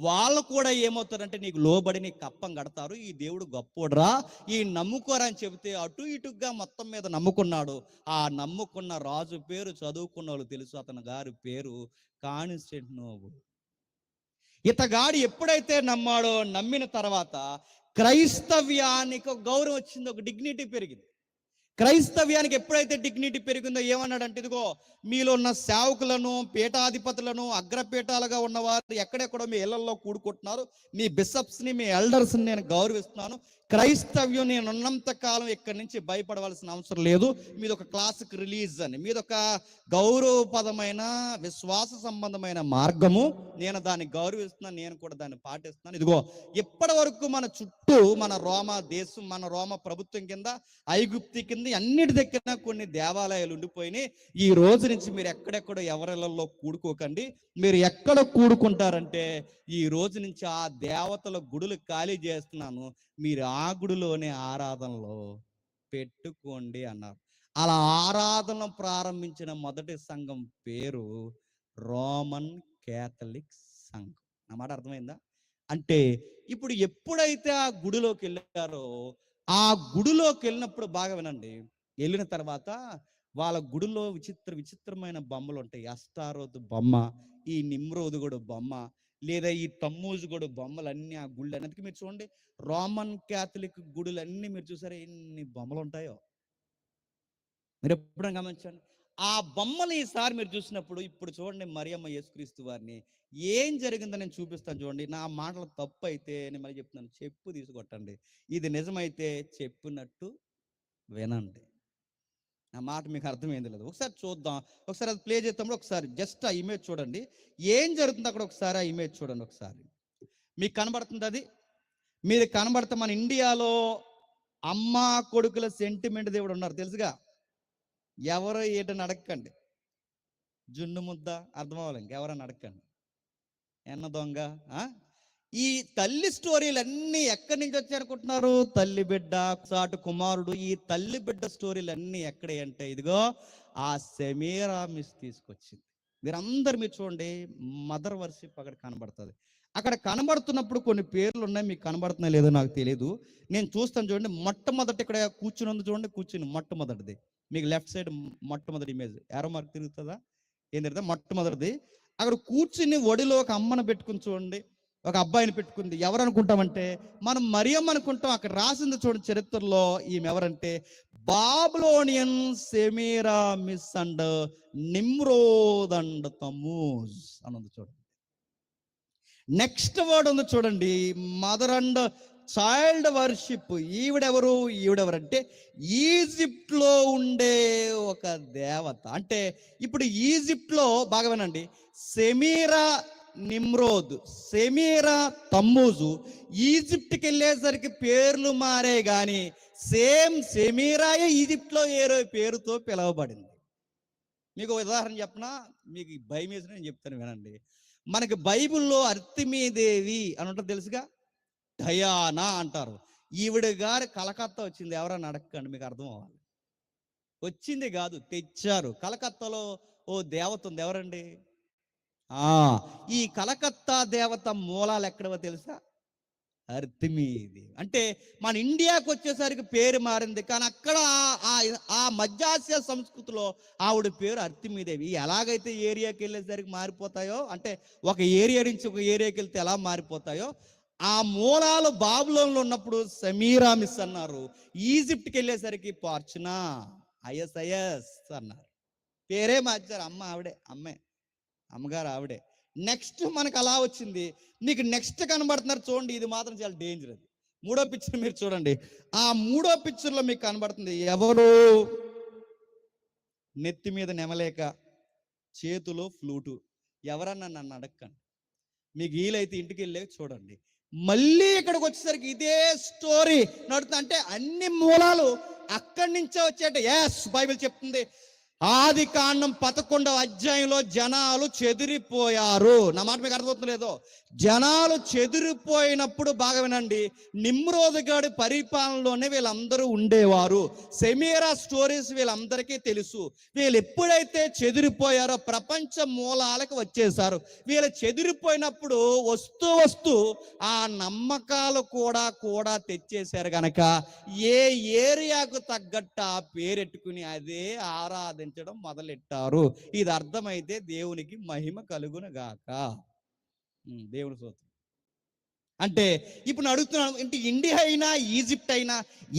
వాళ్ళు కూడా ఏమవుతారంటే నీకు లోబడి నీకు కప్పం కడతారు. ఈ దేవుడు గొప్పోడురా, ఈ నమ్ముకోరా అని చెబితే అటు ఇటుగా మొత్తం మీద నమ్ముకున్నాడు. ఆ నమ్ముకున్న రాజు పేరు చదువుకున్న వాళ్ళు తెలుసు, అతని గారి పేరు కాన్స్టెంటినోబు. ఇతగాడు ఎప్పుడైతే నమ్మాడో, నమ్మిన తర్వాత క్రైస్తవ్యానికి ఒక గౌరవం వచ్చింది, ఒక డిగ్నిటీ పెరిగింది. క్రైస్తవ్యానికి ఎప్పుడైతే డిగ్నిటీ పెరిగిందో ఏమన్నాడంటే, ఇదిగో మీలో ఉన్న సేవకులను, పీఠాధిపతులను, అగ్రపీఠాలుగా ఉన్నవారు ఎక్కడెక్కడో మీ ఇళ్లలో కూడుకుంటున్నారు, మీ బిషప్స్ని, మీ ఎల్డర్స్ని నేను గౌరవిస్తున్నాను. క్రైస్తవ్యం నేను ఉన్నంత కాలం ఇక్కడి నుంచి భయపడవలసిన అవసరం లేదు. మీది ఒక క్లాసిక్ రిలీజన్, మీదొక గౌరవపదమైన విశ్వాస సంబంధమైన మార్గము, నేను దాన్ని గౌరవిస్తున్నాను, నేను కూడా దాన్ని పాటిస్తున్నాను. ఇదిగో ఇప్పటి వరకు మన చుట్టూ మన రోమా దేశం, మన రోమా ప్రభుత్వం కింద, ఐగుప్తి కింద అన్నిటి దగ్గర కొన్ని దేవాలయాలు ఉండిపోయినాయి. ఈ రోజు నుంచి మీరు ఎక్కడెక్కడో ఎవరిళ్లలో కూడుకోకండి. మీరు ఎక్కడ కూడుకుంటారంటే ఈ రోజు నుంచి ఆ దేవతల గుడులు ఖాళీ చేస్తున్నాను, మీరు ఆ గుడిలోనే ఆరాధనలో పెట్టుకోండి అన్నారు. అలా ఆరాధన ప్రారంభించిన మొదటి సంఘం పేరు రోమన్ క్యాథలిక్ సంఘం. నా మాట అర్థమైందా? అంటే ఇప్పుడు ఎప్పుడైతే ఆ గుడిలోకి వెళ్ళారో, ఆ గుడిలోకి వెళ్ళినప్పుడు బాగా వినండి, వెళ్ళిన తర్వాత వాళ్ళ గుడిలో విచిత్రమైన బొమ్మలు ఉంటాయి. అష్టారోతు బొమ్మ, ఈ నిమ్రోదు కూడా బొమ్మ, లేదా ఈ తమ్మూజు కూడా బొమ్మలన్నీ ఆ గుళ్ళు అన్నిటికీ మీరు చూడండి. రోమన్ క్యాథలిక్ గుడులన్నీ మీరు చూసారా ఎన్ని బొమ్మలు ఉంటాయో? మీరు ఎప్పుడైనా గమనించండి. ఆ బొమ్మలు ఈసారి మీరు చూసినప్పుడు, ఇప్పుడు చూడండి మరియమ్మ యేసుక్రీస్తు వారిని, ఏం జరిగిందో నేను చూపిస్తాను చూడండి. నా మాటలు తప్పు అయితే నేను మళ్ళీ చెప్తున్నాను, చెప్పు తీసుకొట్టండి. ఇది నిజమైతే చెప్పినట్టు వినండి. నా మాట మీకు అర్థమైంది లేదు, ఒకసారి చూద్దాం. ఒకసారి అది ప్లే చేద్దాం. ఒకసారి జస్ట్ ఆ ఇమేజ్ చూడండి, ఏం జరుగుతుంది అక్కడ. ఒకసారి ఆ ఇమేజ్ చూడండి. ఒకసారి మీకు కనబడుతుంది అది. మీరు కనబడితే మన ఇండియాలో అమ్మ కొడుకుల సెంటిమెంట్ దేవుడు ఉన్నారు తెలుసుగా. ఎవరో ఏటని అడగండి, జున్ను ముద్ద అర్థం అవ్వాలి, ఇంకెవరని అడగండి, ఎన్న దొంగ. ఈ తల్లి స్టోరీలన్నీ ఎక్కడి నుంచి వచ్చారనుకుంటున్నారు? తల్లి బిడ్డ, సాటు కుమారుడు, ఈ తల్లి బిడ్డ స్టోరీలన్నీ ఎక్కడే అంటే ఇదిగో ఆ సెమీరామిస్ తీసుకొచ్చింది. మీరందరు మీరు చూడండి, మదర్ వర్షిప్ అక్కడ కనబడుతుంది. అక్కడ కనబడుతున్నప్పుడు కొన్ని పేర్లు ఉన్నాయి, మీకు కనబడుతున్నాయి లేదో నాకు తెలియదు, నేను చూస్తాను చూడండి. మొట్టమొదటి ఇక్కడ కూర్చుని ఉంది చూడండి, కూర్చుని మొట్టమొదటిది మీకు లెఫ్ట్ సైడ్ మొట్టమొదటి ఇమేజ్ ఏరో మార్క్ తిరుగుతుందా, ఏం తిరుగుతా? మొట్టమొదటిది అక్కడ కూర్చుని ఒడిలో ఒక అమ్మను పెట్టుకుని చూడండి, ఒక అబ్బాయిని పెట్టుకుంది. ఎవరు అనుకుంటామంటే మనం మరియమ్మ అనుకుంటాం. అక్కడ రాసింది చూడండి చరిత్రలో, ఈమె ఎవరంటే Babylonian Semiramis and Nimrod and Tammuz అని ఉంది చూడండి. నెక్స్ట్ వర్డ్ ఉంది చూడండి, మదర్ అండ్ చైల్డ్ వర్షిప్. ఈవిడెవరంటే ఈజిప్ట్ లో ఉండే ఒక దేవత. అంటే ఇప్పుడు ఈజిప్ట్ లో బాగా వినండి, సెమీరా నిమ్రోద్, సెమీరా తమ్మూజు. ఈజిప్ట్కి వెళ్ళేసరికి పేర్లు మారే గాని సేమ్ సెమీరాయే ఈజిప్ట్ లో ఏరో పేరుతో పిలవబడింది. మీకు ఉదాహరణ చెప్పనా, మీకు భయం వేసి నేను చెప్తాను వినండి. మనకి బైబిల్లో అర్తిమీదేవి అని ఉంటుంది తెలుసుగా, డయానా అంటారు. ఈవిడ గారు కలకత్తా వచ్చింది, ఎవరన్నా అడగండి, మీకు అర్థం అవ్వాలి. వచ్చింది కాదు, తెచ్చారు. కలకత్తాలో ఓ దేవత ఉంది, ఎవరండి? ఈ కలకత్తా దేవత మూలాలు ఎక్కడవో తెలుసా? అర్తిమీదేవి. అంటే మన ఇండియాకి వచ్చేసరికి పేరు మారింది, కానీ అక్కడ ఆ మధ్యాసియా సంస్కృతిలో ఆవిడ పేరు అర్తిమీదేవి. ఎలాగైతే ఏరియాకి వెళ్ళేసరికి మారిపోతాయో, అంటే ఒక ఏరియా నుంచి ఒక ఏరియాకి వెళ్తే ఎలా మారిపోతాయో, ఆ మూలాలు బాబులోన్లో ఉన్నప్పుడు సెమీరామిస్ అన్నారు. ఈజిప్ట్కి వెళ్ళేసరికి పార్చునా, ఐఎస్ఐఎస్ అన్నారు. పేరే మార్చారు. అమ్మగారు ఆవిడే. నెక్స్ట్ మనకు అలా వచ్చింది. మీకు నెక్స్ట్ కనబడుతున్నారు చూడండి, ఇది మాత్రం చాలా డేంజర్. అది మూడో పిక్చర్ మీరు చూడండి. ఆ మూడో పిక్చర్లో మీకు కనబడుతుంది ఎవరు నెత్తి మీద నెమలేక, చేతిలో ఫ్లూటు. ఎవరన్నా నన్ను అడగండి, మీకు వీలైతే ఇంటికి వెళ్ళే చూడండి. మళ్ళీ ఇక్కడికి వచ్చేసరికి ఇదే స్టోరీ నడుతుంది. అంటే అన్ని మూలాలు అక్కడి నుంచే వచ్చేట. ఎస్, బైబిల్ చెప్తుంది ఆది కాండం 11వ అధ్యాయంలో జనాలు చెదిరిపోయారు. నా మాట మీకు అర్థమవుతుందో జనాలు చెదిరిపోయినప్పుడు బాగా వినండి, నిమ్రోదుగాడి పరిపాలనలోనే వీళ్ళందరూ ఉండేవారు. సెమీరా స్టోరీస్ వీళ్ళందరికీ తెలుసు. వీళ్ళు ఎప్పుడైతే చెదిరిపోయారో ప్రపంచ మూలాలకు వచ్చేసారు. వీళ్ళు చెదిరిపోయినప్పుడు వస్తూ వస్తూ ఆ నమ్మకాలు కూడా తెచ్చేశారు గనక ఏ ఏరియాకు తగ్గట్టు ఆ పేరెట్టుకుని అదే ఆరాధించడం మొదలెట్టారు. ఇది అర్థమైతే దేవునికి మహిమ కలుగును గాక. దేవుని స్తోత్రం. అంటే ఇప్పుడు నేను అడుగుతున్నాను, ఇంటి ఇండియా అయినా ఈజిప్ట్ అయినా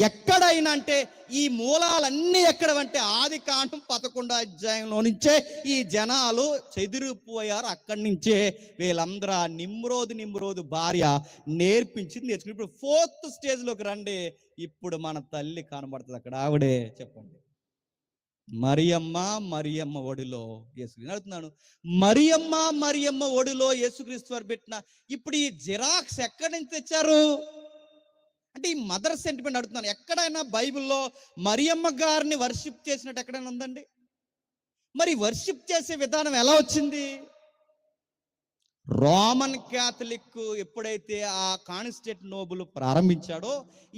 ఎక్కడైనా అంటే ఈ మూలాలన్నీ ఎక్కడవంటే ఆది కాండం 11వ అధ్యాయంలో నుంచే ఈ జనాలు చెదిరిపోయారు. అక్కడి నుంచే వీళ్ళందరూ నిమ్రోదు భార్య నేర్పించింది నేర్చుకుని. ఇప్పుడు 4th స్టేజ్లోకి రండి. ఇప్పుడు మన తల్లి కనబడుతుంది అక్కడ. ఆవిడే చెప్పండి, మరియమ్మ ఒడిలో యేసుక్రీస్తు. అడుగుతున్నాను, మరియమ్మ ఒడిలో యేసుక్రీస్తు వారు పెట్టిన ఇప్పుడు ఈ జిరాక్స్ ఎక్కడి నుంచి తెచ్చారు? అంటే ఈ మదర్ సెంటిమెంట్ అడుగుతున్నాను. ఎక్కడైనా బైబిల్లో మరియమ్మ గారిని వర్షిప్ చేసినట్టు ఎక్కడైనా ఉందండి? మరి వర్షిప్ చేసే విధానం ఎలా వచ్చింది? రోమన్ క్యాథలిక్ ఎప్పుడైతే ఆ కాన్స్టెంట్ నోబుల్ ప్రారంభించాడో,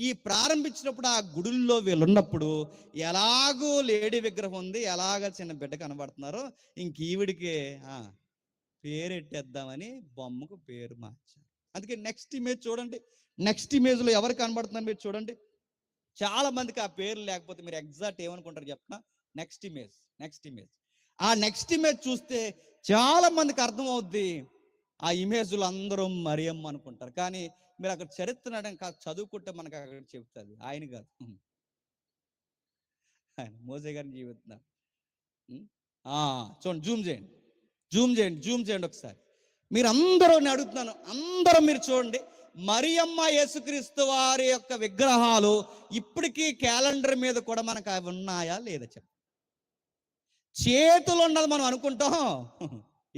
ఈ ప్రారంభించినప్పుడు ఆ గుడుల్లో వీళ్ళు ఉన్నప్పుడు ఎలాగో లేడీ విగ్రహం ఉంది, ఎలాగ చిన్న బిడ్డ కనబడుతున్నారో ఇంక ఈవిడికి పేరెట్టేద్దామని బొమ్మకు పేరు మార్చారు. అందుకే నెక్స్ట్ ఇమేజ్ చూడండి. నెక్స్ట్ ఇమేజ్లో ఎవరు కనబడుతున్నారు మీరు చూడండి. చాలా మందికి ఆ పేరు లేకపోతే మీరు ఎగ్జాక్ట్ ఏమనుకుంటారు చెప్పనా? నెక్స్ట్ ఇమేజ్ ఆ నెక్స్ట్ ఇమేజ్ చూస్తే చాలా మందికి అర్థం అవుద్ది. ఆ ఇమేజ్లు అందరూ మరియమ్మ అనుకుంటారు. కానీ మీరు అక్కడ చరిత్ర చదువుకుంటే మనకు అక్కడ చెప్తుంది ఆయన కాదు, ఆయన మోసే గారిని జీవిస్తున్నారు. చూడండి, జూమ్ చేయండి ఒకసారి. మీరు అందరూ నేను అడుగుతున్నాను, అందరూ మీరు చూడండి. మరియమ్మ యేసుక్రీస్తు వారి యొక్క విగ్రహాలు ఇప్పటికీ క్యాలెండర్ మీద కూడా మనకు అవి ఉన్నాయా లేదా చెప్పండి. చేతులు ఉన్నది మనం అనుకుంటాం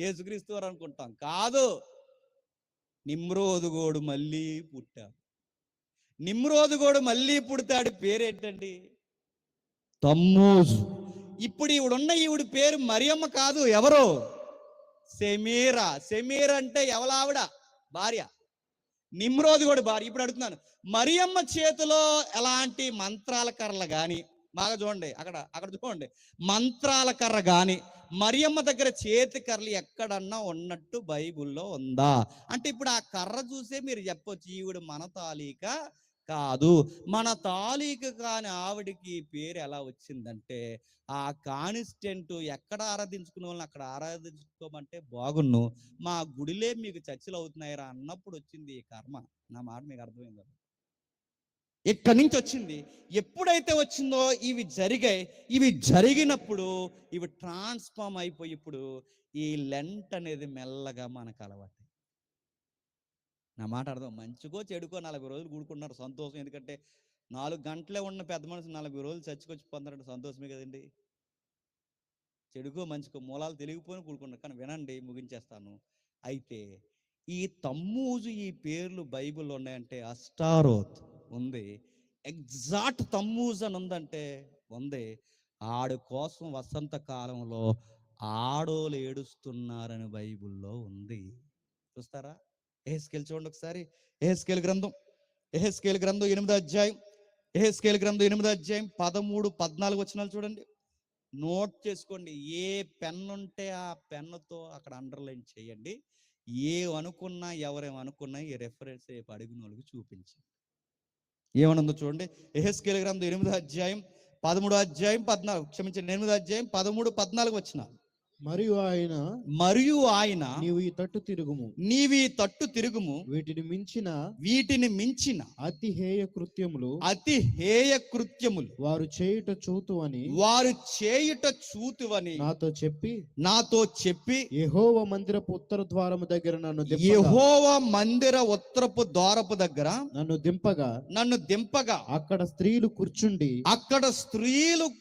యేసుక్రీస్తు వారు అనుకుంటాం. కాదు, నిమ్రోదుగోడు మళ్ళీ పుట్టాడు. నిమ్రోదుగోడు మళ్ళీ పుడతాడు. పేరేంటండి? తమ్మూజు. ఇప్పుడు ఈవిడ పేరు మరియమ్మ కాదు, ఎవరో సెమీరా. అంటే ఎవలావిడ? భార్య. నిమ్రోదుగోడు భార్య. ఇప్పుడు అడుగుతున్నాను, మరియమ్మ చేతిలో ఎలాంటి మంత్రాల కర్రలు కానీ, బాగా చూడండి, అక్కడ చూడండి, మంత్రాల కర్ర కానీ మరియమ్మ దగ్గర చేతి కర్రలు ఎక్కడన్నా ఉన్నట్టు బైబుల్లో ఉందా? అంటే ఇప్పుడు ఆ కర్ర చూసే మీరు చెప్పొచ్చు ఈవిడ మన తాలీక కాదు. మన తాలీక కాని ఆవిడికి పేరు ఎలా వచ్చిందంటే, ఆ కాన్స్టెంట్ ఎక్కడ ఆరాధించుకునే వాళ్ళని అక్కడ ఆరాధించుకోమంటే బాగున్ను, మా గుడిలే మీకు చర్చలు అవుతున్నాయిరా అన్నప్పుడు వచ్చింది ఈ కర్మ. నా మాట మీకు అర్థమైందా? ఇక్కడి నుంచి వచ్చింది. ఎప్పుడైతే వచ్చిందో ఇవి జరిగాయి. ఇవి జరిగినప్పుడు ఇవి ట్రాన్స్ఫార్మ్ అయిపోయి ఇప్పుడు ఈ లెంట్ అనేది మెల్లగా మనకు అలవాటు. నా మాట అర్థం. మంచిగో చెడుకో 40 రోజులు కూడుకున్నారు, సంతోషం. ఎందుకంటే 4 గంటలే ఉన్న పెద్ద మనిషి 40 రోజులు చచ్చికొచ్చి పొందడం సంతోషమే కదండి. చెడుకో మంచికో మూలాలు తెలిగిపోయిన కూడుకున్నారు. కానీ వినండి, ముగించేస్తాను. అయితే ఈ తమ్మూజు ఈ పేర్లు బైబిల్లో ఉన్నాయంటే అష్టారోత్ ఉంది, ఎగ్జాక్ట్ తమ్మూజ్ అని ఉందంటే ఉంది. ఆడు కోసం వసంత కాలంలో ఆడోలు ఏడుస్తున్నారని బైబిల్లో ఉంది. చూస్తారా? ఎహెస్కేలు చూడండి ఒకసారి. ఎహెస్కేలు గ్రంథం 8వ అధ్యాయం. 8వ అధ్యాయం 13, 14 వచనాలు చూడండి. నోట్ చేసుకోండి. ఏ పెన్ ఉంటే ఆ పెన్నుతో అక్కడ అండర్లైన్ చేయండి. ఏమనుకున్నా ఎవరేమనుకున్నా ఈ రెఫరెన్స్ రేపు అడిగిన వాళ్ళకి చూపించండి. ఏమనుందో చూడండి. ఎహెస్కేలు గ్రంథం 8వ అధ్యాయం 13వ అధ్యాయం 14, క్షమించండి, 8వ అధ్యాయం 13, 14 వచనాలు. మరియు ఆయన నీవు ఈ తట్టు తిరుగుము, నీవి తట్టు తిరుగుము, వీటిని మించిన అతి హేయ కృత్యములు వారు చేయుట చూతువని నాతో చెప్పి యెహోవా మందిరపు ఉత్తర ద్వారము దగ్గర యెహోవా మందిర ఉత్తరపు ద్వారపు దగ్గర నన్ను దింపగా అక్కడ స్త్రీలు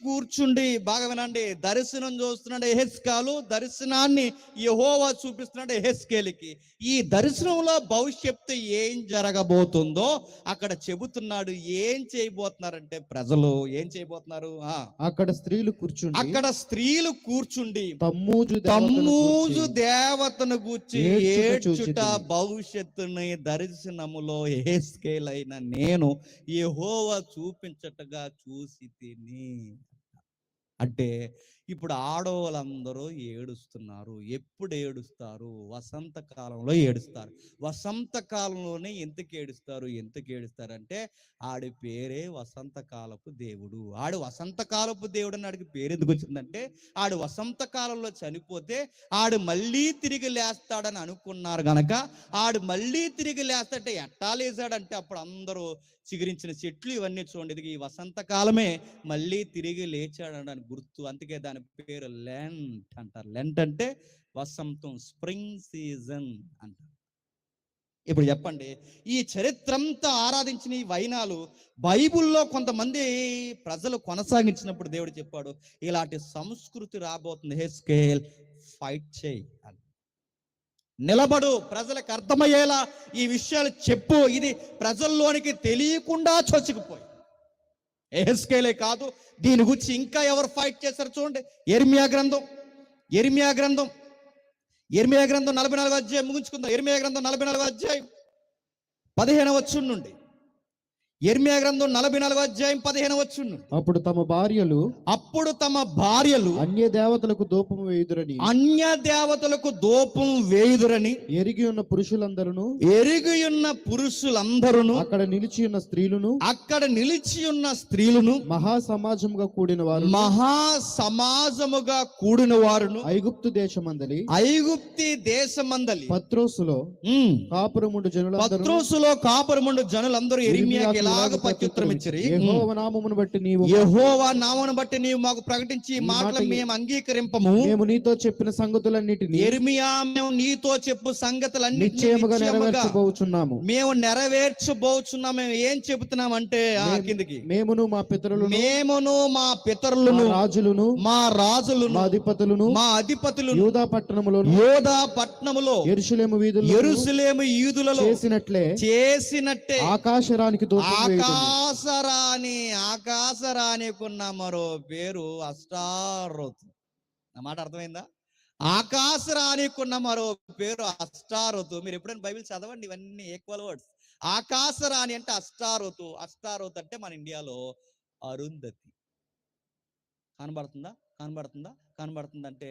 కూర్చుండి బాగా వినండి, దర్శనం చూస్తున్నాడు యెహెజ్కేలు, దర్శనాన్ని యెహోవా చూపిస్తున్నాడు యెహెజ్కేలుకి. ఈ దర్శనంలో భవిష్యత్తు ఏం జరగబోతుందో అక్కడ చెబుతున్నాడు. ఏం చేయబోతున్నారంటే ప్రజలు ఏం చేయబోతున్నారు? అక్కడ స్త్రీలు కూర్చుండి తమ్మూజు దేవతను గూర్చి ఏడ్చుట భవిష్యత్తుని దర్శనములో యెహెజ్కేలైన నేను యెహోవా చూపించటగా చూసి తిని. అంటే ఇప్పుడు ఆడవాళ్ళందరూ ఏడుస్తున్నారు. ఎప్పుడు ఏడుస్తారు? వసంత కాలంలో ఏడుస్తారు. వసంత కాలంలోనే ఎందుకు ఏడుస్తారు అంటే ఆడి పేరే వసంత కాలపు దేవుడు. ఆడు వసంత కాలపు దేవుడు అని ఆడికి పేరు ఎందుకు వచ్చిందంటే ఆడు వసంత కాలంలో చనిపోతే ఆడు మళ్ళీ తిరిగి లేస్తాడని అనుకున్నారు గనక ఆడు మళ్ళీ తిరిగి లేస్తాడంటే ఎట్టా లేచాడంటే అప్పుడు అందరూ చిగురించిన చెట్లు ఇవన్నీ చూడండి, ఈ వసంత కాలమే మళ్ళీ తిరిగి లేచాడని గుర్తు. అందుకే దాని పేరు లెంట్ అంటారు. లెంట్ అంటే వసంతం, స్ప్రింగ్ సీజన్ అంటారు. ఇప్పుడు చెప్పండి, ఈ చరిత్రంతా ఆరాధించిన ఈ వైనాలు బైబిల్లో కొంతమంది ప్రజలు కొనసాగించినప్పుడు దేవుడు చెప్పాడు, ఇలాంటి సంస్కృతి రాబోతుంది. యెహెజ్కేల్ ఫైట్ చేయి అని, నిలబడు, ప్రజలకు అర్థమయ్యేలా ఈ విషయాలు చెప్పు. ఇది ప్రజల్లోనికి తెలియకుండా చొచ్చుకుపోయి. యెహెజ్కేలే కాదు, దీని గురించి ఇంకా ఎవరు ఫైట్ చేశారు చూడండి. యెర్మియా గ్రంథం 44వ అధ్యాయం ముగించుకుందాం. యెర్మియా గ్రంథం 44వ అధ్యాయం 15వ వచనం నుండి. యెర్మియా గ్రంథం 44వ అధ్యాయం 15వ వచనం నుండి. అప్పుడు తమ భార్యలు అన్య దేవతలకు దూపం వేయుదురని ఎరిగి ఉన్న పురుషులందరూ అక్కడ నిలిచి ఉన్న స్త్రీలను మహా సమాజముగా కూడిన వారును ఐగుప్తి దేశమందలి పత్రోసులో కాపురముండు జనులందరూ యెర్మియాకి ఇలాగ ప్రత్యుత్తరం ఇచ్చిరి, యెహోవా నామమును బట్టి నీవు మాకు ప్రకటించి మాటలు మేము అంగీకరింపము. మేము నీతో చెప్పిన సంగతులన్నిటిని యెర్మియా మేము నీతో చెప్పు సంగతులన్నీ నిశ్చయముగా నెరవేర్చబోచున్నాము. మేము మేము ఏం చెబుతున్నామంటే కిందకి మేమును మా పితరులను మా రాజులను మా అధిపతులను యూదా పట్టణములో యెరూషలేము వీధులలో చేసినట్టే ఆకాశరానికి ఆకాశరానికున్న మరో పేరు అష్టారోతు. నా మాట అర్థమైందా? ఆకాశరానికున్న మరో పేరు అష్టారోతు. మీరు ఎప్పుడైనా బైబిల్ చదవండి, ఇవన్నీ ఈక్వల్ వర్డ్స్. ఆకాశరాణి అంటే అష్టారోతు అంటే మన ఇండియాలో అరుంధతి. కనబడుతుందా అంటే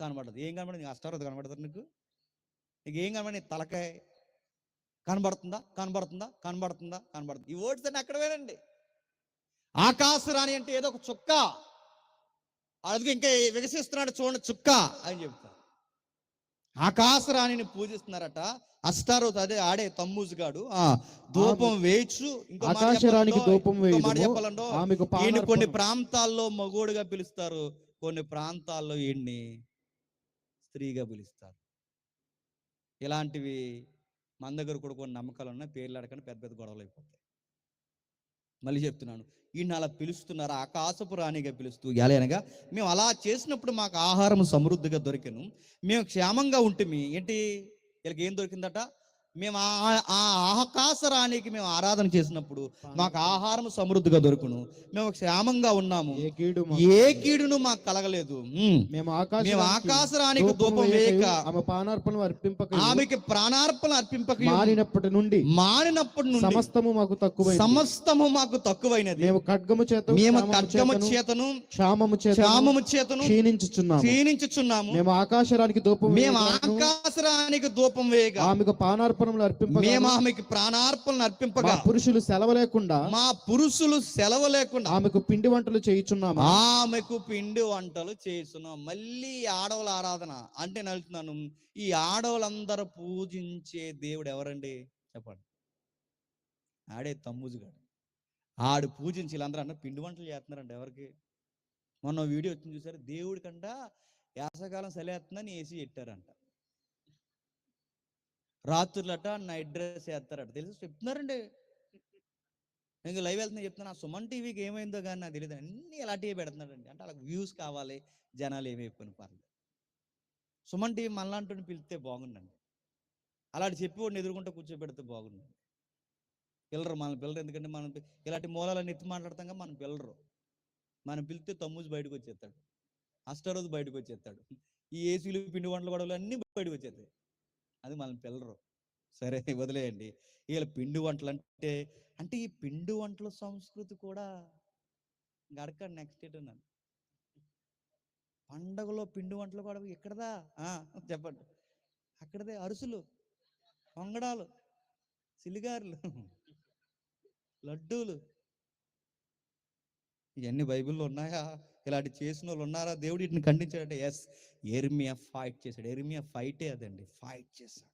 కనబడుతుంది. ఏం కనబడుతుంది? అష్టారోతు కనబడుతుంది నీకు ఏం కనబడి? తలకాయ కనబడుతుందా? ఈ వర్డ్స్ అన్ని అక్కడ వేరండి. ఆకాశరాణి అంటే ఏదో ఒక చుక్క, అందుకే ఇంకా వికసిస్తున్నాడు చూడండి, చుక్క అని చెప్తారు. ఆకాశరాణిని పూజిస్తున్నారట. అష్టారోతు అదే ఆడే తమ్మూజు గాడు ధూపం వేయచ్చు. ఆకాశరాణికి ధూపం చెప్పాలండో ఈయన కొన్ని ప్రాంతాల్లో మగోడుగా పిలుస్తారు, కొన్ని ప్రాంతాల్లో ఈయన్ని స్త్రీగా పిలుస్తారు. ఇలాంటివి మన దగ్గర కూడా కొన్ని నమ్మకాలు ఉన్నాయి. పేర్లు అడగని పెద్ద గొడవలు అయిపోతాయి. మళ్ళీ చెప్తున్నాను, ఈయన అలా పిలుస్తున్నారు, ఆకాశపు రాణిగా పిలుస్తూ. ఎలాగనగా మేము అలా చేసినప్పుడు మాకు ఆహారం సమృద్ధిగా దొరికెను, మేము క్షేమంగా ఉంటుంది. ఏంటి వీళ్ళకి ఏం దొరికిందట? మేము ఆ ఆకాశ రాణికి మేము ఆరాధన చేసినప్పుడు మాకు ఆహారం సమృద్ధిగా దొరుకును, మేము క్షేమంగా ఉన్నాము, ఏ కీడును మాకు కలగలేదు. మేము ఆకాశ రాణికి ధూపం వేయక ఆమెకి ప్రాణార్పణ అర్పింపక మానినప్పటి నుండి సమస్తము మాకు తక్కువైనది. మేము ఖడ్గము చేతను క్షామము చేతను క్షీణించుచున్నాము. మేము ఆకాశరానికి ధూపం వేయక ఆమెకు ప్రాణార్పణ ప్రాణార్పణములు అర్పింపగా మేము ఆమెకి ప్రాణార్పణలు అర్పింపగా పురుషులు సెలవు లేకుండా మా పురుషులు సెలవు లేకుండా ఆమెకు పిండి వంటలు చేయుచున్నాము. ఆమెకు పిండి వంటలు చేస్తున్నాం. మళ్ళీ ఆడవుల ఆరాధన అంటే నడుతున్నాను. ఈ ఆడవులందరూ పూజించే దేవుడు ఎవరండి చెప్పండి? ఆడే తమ్ముజుగాడు. ఆడు పూజించి వీళ్ళందరూ అన్న పిండి వంటలు చేస్తున్నారంట. ఎవరికి? మొన్న వీడియో వచ్చింది చూసారు, దేవుడి కంట వేసవకాలం సెలేస్తుందని ఏసీ పెట్టారంట. రాత్రులట నైట్ డ్రెస్ వేస్తారట. తెలుసు చెప్తున్నారండి. నేను లైవ్ వెళ్తున్నా చెప్తున్నా. సుమన్ టీవీకి ఏమైందో కానీ నాకు తెలియదు, అన్ని ఇలాంటివి పెడుతున్నాడండి. అంటే వాళ్ళకి వ్యూస్ కావాలి, జనాలు ఏమైపోయిన పర్లేదు. సుమన్ టీవీ మనలాంటి పిలిస్తే బాగుండండి. అలాంటి చెప్పి వాడిని ఎదుర్కొంటూ కూర్చోబెడితే బాగుండండి. పిల్లరు, మన పిల్లరు. ఎందుకంటే మనం ఇలాంటి మూలాలన్నీ ఎత్తి మాట్లాడతాం. మన పిల్లరు మనం పిలిస్తే తమ్ముజు బయటకు వచ్చేస్తాడు, అష్టరోజు బయటకు వచ్చేస్తాడు, ఈ ఏసీలు పిండి వంటలు గొడవలు అన్నీ బయటకు వచ్చేస్తాయి. అది మన పిల్లరు. సరే వదిలేయండి. వీళ్ళ పిండి వంటలు అంటే అంటే ఈ పిండి వంటల సంస్కృతి కూడా గడక నెక్స్ట్ డేట్ అన్నాను. పండగలో పిండి వంటలు కూడా ఎక్కడదా చెప్పండి? అక్కడదే. అరుసులు, పొంగడాలు, సిలిగారులు, లడ్డూలు, ఇవన్నీ బైబిల్లో ఉన్నాయా? ఇలాంటి చేసిన వాళ్ళు ఉన్నారా? దేవుడు వీటిని ఖండించాడంటే ఎస్, యెర్మియా ఫైట్ చేశాడు. యెర్మియా ఫైటే అదండి, ఫైట్ చేశాడు.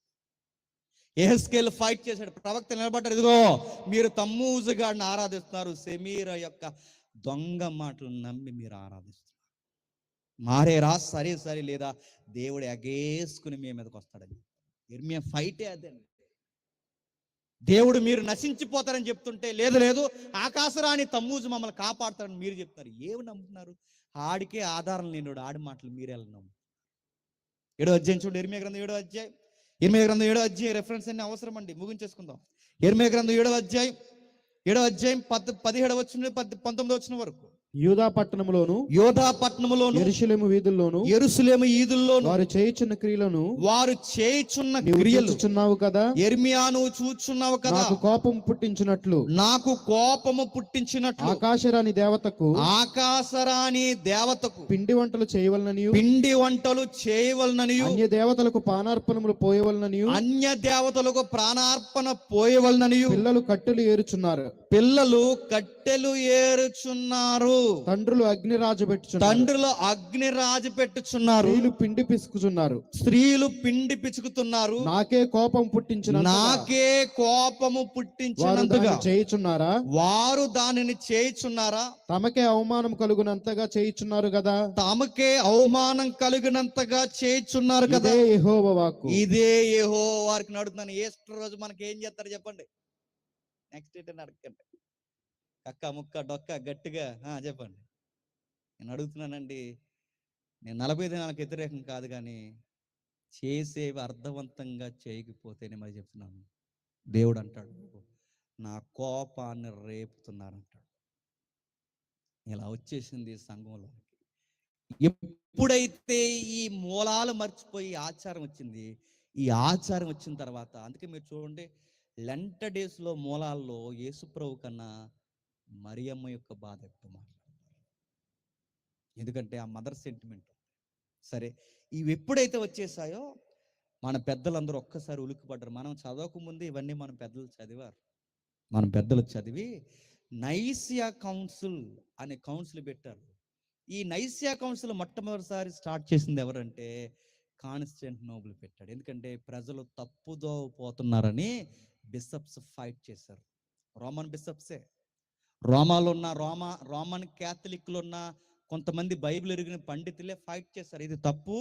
యెహెజ్కేలు ఫైట్ చేశాడు. ప్రవక్త నిలబడ్డారు, ఇదిగో మీరు తమ్మూజుగాడిని ఆరాధిస్తున్నారు, సెమీర యొక్క దొంగ మాటలు నమ్మి మీరు ఆరాధిస్తున్నారు, మారేరా సరే సరే లేదా దేవుడు ఎగేసుకుని మీ మీదకి వస్తాడని. యెర్మియా ఫైటే అదండి. దేవుడు మీరు నశించిపోతారని చెప్తుంటే లేదు లేదు ఆకాశరాణి తమ్మూజు మమ్మల్ని కాపాడుతారని మీరు చెప్తున్నారు. ఏమి నమ్ముతున్నారు? ఆడికే ఆధారం లేనివాడు ఆడి మాటలు మీరు ఎలా నమ్ము? 7వ అధ్యాయం చూడండి. యెర్మియా గ్రంథం 7వ అధ్యాయం. యెర్మియా గ్రంథం 7వ అధ్యాయం రెఫరెన్స్ అన్ని అవసరం అండి, ముగించేసుకుందాం. యెర్మియా గ్రంథం 7వ అధ్యాయం 17వ వచనం 19వ వచనం వరకు. యూదా పట్టణములోను యెరూషలేము వీధుల్లోను వారు చేయుచున్న క్రియలను చూచుచున్నావు కదా. యెర్మియాను చూచున్నావు కదా. నాకు కోపం పుట్టించినట్లు ఆకాశరాణి దేవతకు పిండి వంటలు చేయవలననియు అన్య దేవతలకు ప్రాణార్పణములు పోయవలననియు పిల్లలు కట్టెలు ఏరుచున్నారు. తండ్రులు అగ్ని రాజు పెట్టుచున్నారు. స్త్రీలు పిండి పిసుకుతున్నారు. నాకే కోపము పుట్టించినంతగా వారు దానిని చేయుచున్నారా? తమకే అవమానం కలుగునంతగా చేయుచున్నారు కదా. యెహోవా వాక్కు. ఇదే యెహోవా వారికి నడుతున్నాను. ఈస్టర్ రోజు మనకి ఏం చేస్తారు చెప్పండి? నెక్స్ట్ ఏంటని అడగండి. కక్క ముక్క డొక్క గట్టిగా చెప్పండి. నేను అడుగుతున్నానండి. నేను 40 దినాలకు వ్యతిరేకం కాదు, కానీ చేసేవి అర్థవంతంగా చేయకపోతేనే మరి చెప్తున్నాను. దేవుడు అంటాడు, నా కోపాన్ని రేపుతున్నారంటాడు. ఇలా వచ్చేసింది సంఘంలో. ఎప్పుడైతే ఈ మూలాలు మర్చిపోయి ఆచారం వచ్చింది, ఈ ఆచారం వచ్చిన తర్వాత అందుకే మీరు చూడండి, లెంట డేస్లో మూలాల్లో యేసుప్రభు కన్నా మరియమ్మ యొక్క బాధ ఎక్కువ మాట్లాడతారు. ఎందుకంటే ఆ మదర్ సెంటిమెంట్. సరే, ఇవి ఎప్పుడైతే వచ్చేసాయో మన పెద్దలందరూ ఒక్కసారి ఉలిక్కిపడ్డారు. మనం చదవకముందు ఇవన్నీ మన పెద్దలు చదివారు. మన పెద్దలు చదివి నైసియా కౌన్సిల్ అనే కౌన్సిల్ పెట్టారు. ఈ నైసియా కౌన్సిల్ మొట్టమొదటిసారి స్టార్ట్ చేసింది ఎవరంటే కాన్స్టాంటినోపుల్ పెట్టాడు. ఎందుకంటే ప్రజలు తప్పుదో పోతున్నారని బిషప్స్ ఫైట్ చేశారు. రోమన్ బిషప్సే. రోమాలో ఉన్న రోమన్ క్యాథలిక్లు ఉన్న కొంతమంది బైబిల్ ఎరిగిన పండితులే ఫైట్ చేస్తారు. ఇది తప్పు,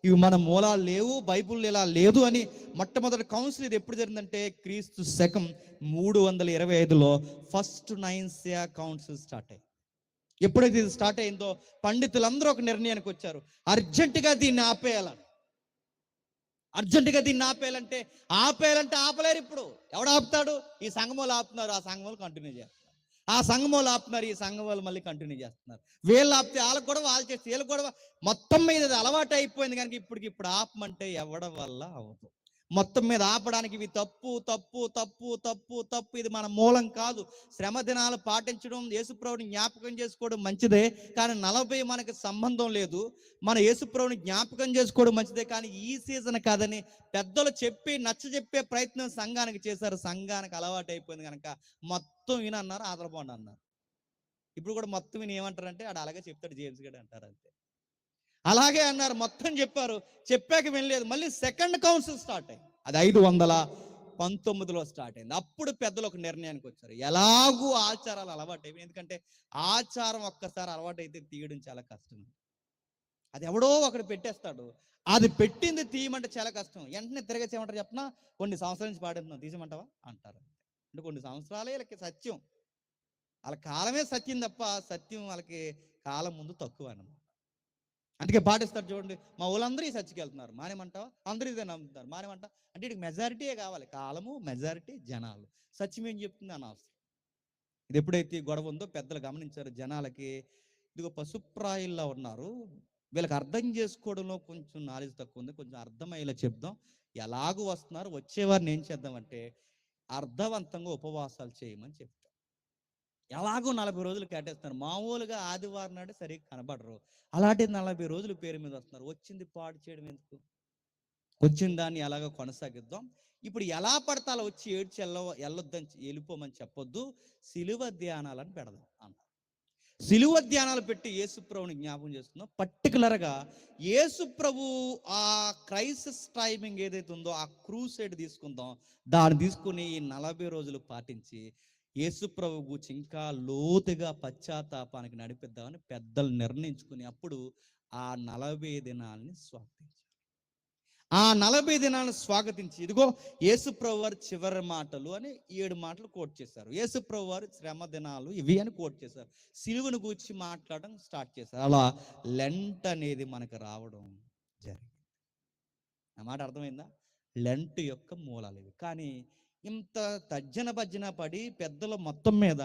ఇవి మన మూలాలు లేవు, బైబిల్ ఇలా లేదు అని. మొట్టమొదటి కౌన్సిల్ ఇది ఎప్పుడు జరిగిందంటే క్రీస్తు శకం 325లో ఫస్ట్ నైసియా కౌన్సిల్ స్టార్ట్ అయ్యింది. ఎప్పుడైతే ఇది స్టార్ట్ అయిందో పండితులందరూ ఒక నిర్ణయానికి వచ్చారు, అర్జెంటుగా దీన్ని ఆపేయాలంటే ఆపలేరు. ఇప్పుడు ఎవడు ఆపుతాడు? ఈ సంఘములు ఆపుతున్నారు, ఆ సంఘములు కంటిన్యూ చేస్తారు. ఆ సంఘములు ఆపుతున్నారు, ఈ సంఘం వాళ్ళు మళ్ళీ కంటిన్యూ చేస్తున్నారు. వీళ్ళు ఆపితే వాళ్ళకి కూడా వాళ్ళు చేస్తే వీళ్ళకి కూడా మొత్తం మీద అలవాటు అయిపోయింది. కనుక ఇప్పుడు ఆపమంటే ఎవడ వల్ల అవ్వదు. మొత్తం మీద ఆపడానికి ఇవి తప్పు తప్పు తప్పు తప్పు తప్పు, ఇది మన మూలం కాదు. శ్రమ దినాలు పాటించడం, యేసుప్రభుని జ్ఞాపకం చేసుకోవడం మంచిదే, కానీ 40 మనకి సంబంధం లేదు. మన యేసుప్రభుని జ్ఞాపకం చేసుకోవడం మంచిదే, కానీ ఈ సీజన్ కాదని పెద్దలు చెప్పి నచ్చజెప్పే ప్రయత్నం సంఘానికి చేశారు. సంఘానికి అలవాటు అయిపోయింది కనుక మొత్తం విని అన్నారు, ఆదరపోండి అన్నారు. ఇప్పుడు కూడా మొత్తం విని ఏమంటారంటే ఆడు అలాగే చెప్తాడు జేమ్స్ గడ్ అంటారు అంతే. అలాగే అన్నారు, మొత్తం చెప్పారు, చెప్పాక వినలేదు. మళ్ళీ సెకండ్ కౌన్సిల్ స్టార్ట్ అయింది. అది 519లో స్టార్ట్ అయింది. అప్పుడు పెద్దలు ఒక నిర్ణయానికి వచ్చారు, ఎలాగూ ఆచారాలు అలవాటు అయిపోయి, ఎందుకంటే ఆచారం ఒక్కసారి అలవాటు అయితే తీయడం చాలా కష్టం. అది ఎవడో ఒకడు పెట్టేస్తాడు, అది పెట్టింది తీయమంటే చాలా కష్టం. వెంటనే తిరగేసేమంటారు చెప్పినా, కొన్ని సంవత్సరాల నుంచి పాడేస్తున్నాం తీసేమంటావా అంటారు. అంటే కొన్ని సంవత్సరాలే వీళ్ళకి సత్యం, వాళ్ళ కాలమే సత్యం తప్ప సత్యం వాళ్ళకి కాలం ముందు తక్కువ అన్నమాట. అందుకే పాటిస్తారు చూడండి, మా ఊళ్ళందరూ ఈ చర్చికి వెళ్తున్నారు, మానేమంటావా, అందరూ ఇదే నమ్ముతున్నారు, మానేమంటా అంటే ఇటు మెజారిటీయే కావాలి, కాలము మెజారిటీ జనాలు, సత్యం ఏం చెప్తుంది అని అవసరం. ఇది ఎప్పుడైతే గొడవ ఉందో పెద్దలు గమనించారు, జనాలకి ఇదిగో పశుప్రాయుల్లో ఉన్నారు, వీళ్ళకి అర్థం చేసుకోవడంలో కొంచెం నాలెడ్జ్ తక్కువ ఉంది, కొంచెం అర్థమయ్యేలా చెప్దాం, ఎలాగూ వస్తున్నారు, వచ్చేవారిని ఏం చేద్దామంటే అర్థవంతంగా ఉపవాసాలు చేయమని చెప్తాం. ఎలాగో 40 రోజులు కేటాయిస్తున్నారు, మామూలుగా ఆదివారం నాడు సరిగ్గా కనబడరు, అలాంటి 40 రోజులు పేరు మీద వస్తున్నారు. వచ్చింది పాడు చేయడం ఎందుకు, వచ్చిన దాన్ని ఎలాగో కొనసాగిద్దాం. ఇప్పుడు ఎలా పడతా అలా వచ్చి ఏడ్చి వెళ్ళొద్దని వెళ్ళిపోమని చెప్పొద్దు, సిలువ ధ్యానాలని పెడదాం అన్నారు. సిలువ ధ్యానాలు పెట్టి యేసుప్రభుని జ్ఞాపకం చేస్తున్నాం. పర్టికులర్గా యేసుప్రభు ఆ క్రైసిస్ టైమింగ్ ఏదైతే ఉందో ఆ క్రూసైడ్ తీసుకుందాం, దాన్ని తీసుకుని 40 రోజులు పాటించి యేసుప్రభు గురించి ఇంకా లోతుగా పశ్చాత్తాపానికి నడిపిద్దామని పెద్దలు నిర్ణయించుకుని అప్పుడు ఆ 40 దినాలని స్వాగతించారు. ఆ 40 దినాలను స్వాగతించి ఇదిగో యేసుప్రభు వారి చివరి మాటలు అని 7 మాటలు కోట్ చేశారు. యేసుప్రభు వారి శ్రమ దినాలు ఇవి అని కోట్ చేశారు. సిలువను గూర్చి మాట్లాడడం స్టార్ట్ చేశారు. అలా లెంట్ అనేది మనకు రావడం జరిగింది. ఆ మాట అర్థమైందా? లెంట్ యొక్క మూలాలు ఇవి. కానీ ఇంత తర్జన భర్జన పడి పెద్దలు మొత్తం మీద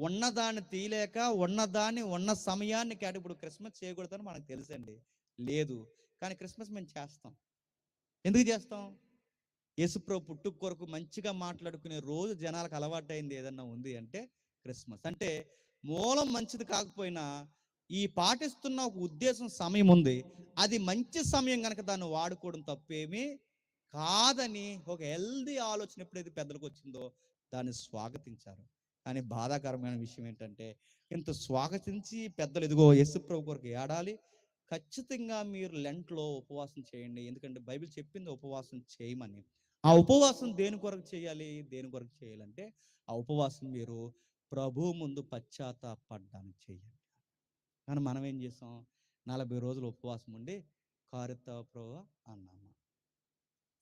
ఉన్నదాన్ని తీయలేక ఉన్నదాన్ని ఉన్న సమయాన్ని ఇప్పుడు క్రిస్మస్ చేయకూడదని మనకు తెలుసండి, లేదు, కానీ క్రిస్మస్ మేము చేస్తాం. ఎందుకు చేస్తాం? యేసుప్రభు పుట్టుక కొరకు మంచిగా మాట్లాడుకునే రోజు జనాలకు అలవాటు అయింది ఏదన్నా ఉంది అంటే క్రిస్మస్. అంటే మూలం మంచిది కాకపోయినా ఈ పాటిస్తున్న ఒక ఉద్దేశం, సమయం ఉంది, అది మంచి సమయం కనుక దాన్ని వాడుకోవడం తప్పేమీ కాదని ఒక హెల్దీ ఆలోచన ఎప్పుడైతే పెద్దలకు వచ్చిందో దాన్ని స్వాగతించారు. కానీ బాధాకరమైన విషయం ఏంటంటే ఇంత స్వాగతించి పెద్దలు ఇదిగో యేసుప్రభు కొరకు ఏడాలి, ఖచ్చితంగా మీరు లెంట్లో ఉపవాసం చేయండి, ఎందుకంటే బైబిల్ చెప్పింది ఉపవాసం చేయమని. ఆ ఉపవాసం దేని కొరకు చేయాలి, దేని కొరకు చేయాలంటే ఆ ఉపవాసం మీరు ప్రభు ముందు పశ్చాత్తాపడడానికి చేయండి. కానీ మనం ఏం చేసాం, 40 రోజులు ఉపవాసం ఉండి కారుతావా ప్రభు అన్నామా,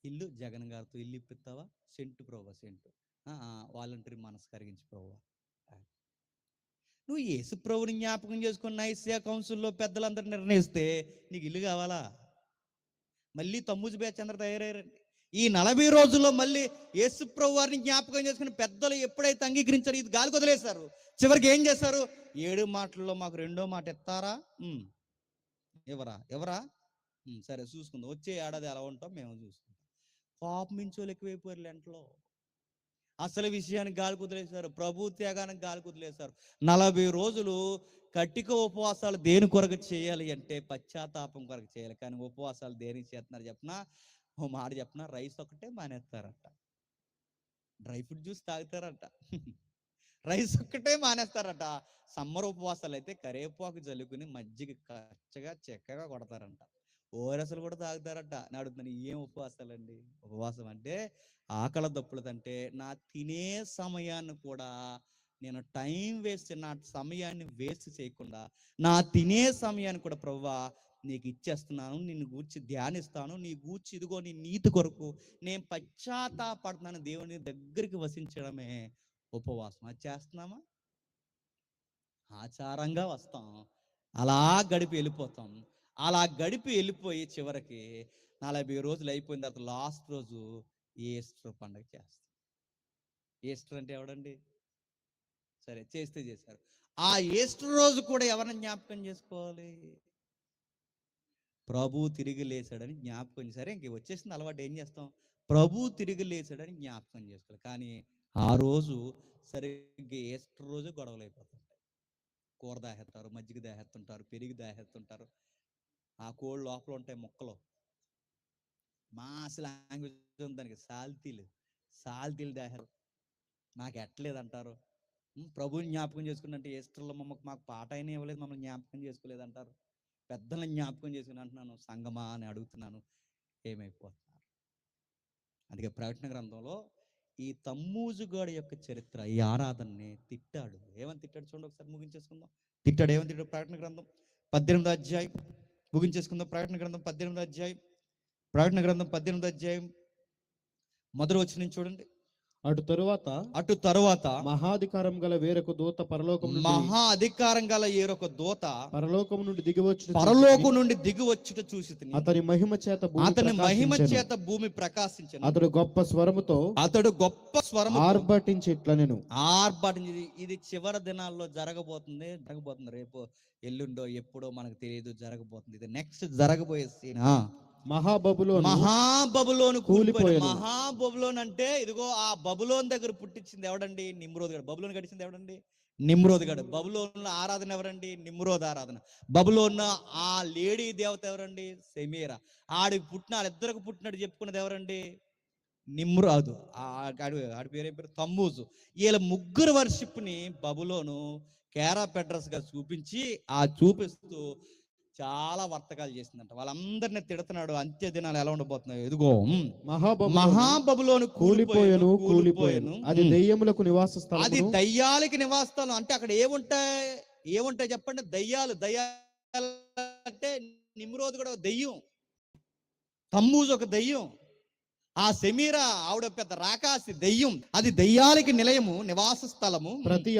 ఇల్లు జగన్ గారితో ఇల్లు ఇప్పిస్తావా, సెంటు ప్రభు సెంటు, వాలంటరీ మనసు కరిగించి ప్రభు. నువ్వు యేసు ప్రభుని జ్ఞాపకం చేసుకున్న ఐసియా కౌన్సిల్లో పెద్దలందరూ నిర్ణయిస్తే నీకు ఇల్లు కావాలా? మళ్ళీ తమ్ముజు బ్యాచ్ అందరూ తయారయ్యారండి. ఈ 40 రోజుల్లో మళ్ళీ యేసు ప్రభు వారిని జ్ఞాపకం చేసుకుని పెద్దలు ఎప్పుడైతే అంగీకరించారో ఇది గాలికి వదిలేశారు. చివరికి ఏం చేశారు, 7 మాటల్లో మాకు 2వ మాట ఇస్తారా, ఎవరా ఎవరా, సరే చూసుకుందాం, వచ్చే ఏడాది ఎలా ఉంటాం మేము చూసుకుంటాం. పాపమించోళ్ళు ఎక్కువైపోయారు లెంట్లో. అసలు విషయానికి గాలి కుదిలేశారు, ప్రభు త్యాగానికి గాలి కుదిలేశారు. 40 రోజులు కట్టిక ఉపవాసాలు దేని కొరకు చేయాలి అంటే పశ్చాత్తాపం కొరకు చేయాలి. కానీ ఉపవాసాలు దేనికి చేస్తున్నారు చెప్పనా, ఓ మాట చెప్పనా, రైస్ ఒకటే మానేస్తారంట, డ్రై ఫ్రూట్ జ్యూస్ తాగుతారంట, రైస్ ఒక్కటే మానేస్తారట. సమ్మర్ ఉపవాసాలు అయితే కరేపాకు జల్లుకుని మజ్జిగ కచ్చగా చెక్కగా కొడతారంట, ఓరసలు కూడా తాగుతారట. నేను అడుగుతున్నాను, ఏం ఉపవాసాలండి? ఉపవాసం అంటే ఆకలి దప్పులదంటే నా తినే సమయాన్ని కూడా నేను టైం వేస్ట్, నా సమయాన్ని వేస్ట్ చేయకుండా నా తినే సమయాన్ని కూడా ప్రభువా నీకు ఇచ్చేస్తున్నాను, నిన్ను గూర్చి ధ్యానిస్తాను, నీ గూర్చి ఇదిగో నీ నీతి కొరకు నేను పశ్చాత్తాపడుతున్నాను, దేవుని దగ్గరికి వసించడమే ఉపవాసం. అది చేస్తున్నామా? ఆచారంగా వస్తాం, అలా గడిపి వెళ్ళిపోతాం. అలా గడిపి వెళ్ళిపోయి చివరికి 40 రోజులు అయిపోయిన తర్వాత లాస్ట్ రోజు ఈస్టర్ పండుగ చేస్తాం. ఈస్టర్ అంటే ఎవడండి? సరే చేస్తే చేశారు. ఆ ఈస్టర్ రోజు కూడా ఎవరిని జ్ఞాపకం చేసుకోవాలి? ప్రభు తిరిగి లేచాడని జ్ఞాపకం. సరే ఇంక వచ్చేసింది అలవాటు, ఏం చేస్తాం, ప్రభు తిరిగి లేచాడని జ్ఞాపకం చేసుకోవాలి. కానీ ఆ రోజు సరిగ్గా ఈస్టర్ రోజు గొడవలు అయిపోతుంటాయి. కూర దాహెత్తారు, మజ్జిగ దాహెత్తుంటారు, పెరిగి దాహెత్తుంటారు. ఆ కోళ్ళు లోపల ఉంటాయి ముక్కలు. మాస్ లాంగ్వేజ్ ఉంది దానికి, సాల్తీలు దాహారు. నాకు ఎట్టలేదు అంటారు. ప్రభుని జ్ఞాపకం చేసుకున్నట్టు ఈస్టర్లో మాకు పాట అయినా ఇవ్వలేదు, మమ్మల్ని జ్ఞాపకం చేసుకోలేదు అంటారు. పెద్దలను జ్ఞాపకం చేసుకుని అంటున్నాను, సంగమా అని అడుగుతున్నాను, ఏమైపోతున్నారు? అందుకే ప్రకటన గ్రంథంలో ఈ తమ్మూజుగాడి యొక్క చరిత్ర, ఈ ఆరాధనని తిట్టాడు. ఏమని తిట్టాడు చూడండి ఒకసారి, ముగించేసుకుందాం. తిట్టాడు, ఏమని తిట్టాడు? ప్రకటన గ్రంథం 18వ అధ్యాయం ముగించేసుకుందాం. ప్రకటన గ్రంథం 18వ అధ్యాయం, ప్రకటన గ్రంథం 18వ అధ్యాయం మొదటి వచనం చూడండి. అటు తరువాత మహాధికారం గల వేరొక దూత పరలోకం నుండి దిగి వచ్చుట చూసి అతని మహిమ చేత భూమి ప్రకాశించెను. అతడు గొప్ప స్వరముతో ఆర్భటించి ఇట్లనెను. ఇది చివరి దినాల్లో జరగబోతుంది. రేపు ఎల్లుండో ఎప్పుడో మనకు తెలియదు, జరగబోతుంది. ఇది నెక్స్ట్ జరగబోయే సీన్. మహాబబులోను కూలిపోయాను. మహాబబులోన్ అంటే ఇదిగో ఆ బబులోన్ దగ్గర పుట్టించింది ఎవడండి? నిమ్రోద్ గాడు. బబులోన్ గడిచింది ఎవడండి? నిమ్రోద్ గాడు. బబులోన్ ఆరాధన ఎవరండి? నిమ్రోద్ ఆరాధన. బబులోన్ ఆ లేడీ దేవత ఎవరండి? సెమీరా. ఆడికి వాళ్ళిద్దరికి పుట్టినట్టు చెప్పుకున్నది ఎవరండి? నిమ్రాదు. ఆడి పేరు తమ్మూజు. వీళ్ళ ముగ్గురు వర్షిప్ ని బబులోను కేరా పెడ్రస్ గా చూపించి చూపిస్తూ చాలా వర్తకాలు చేసిందంట. వాళ్ళందరినీ తిడుతున్నాడు. అంత్య దినాలు ఎలా ఉండబోతున్నాయి? ఎదుగో మహాబబులోను కూలిపోయాను. అది దెయ్యములకు నివాస స్థలం. అది దయ్యాలకి నివాస స్థలం. అంటే అక్కడ ఏముంటాయి చెప్పండి? దయ్యాలు అంటే నిమ్రోద్ కూడా ఒక దెయ్యం, తమ్మూజు ఒక దెయ్యం, ఆ సెమీరా ఆవిడ పెద్ద రాకాసి దెయ్యం. అది దయ్యాలకి నిలయము, నివాస స్థలము. ప్రతి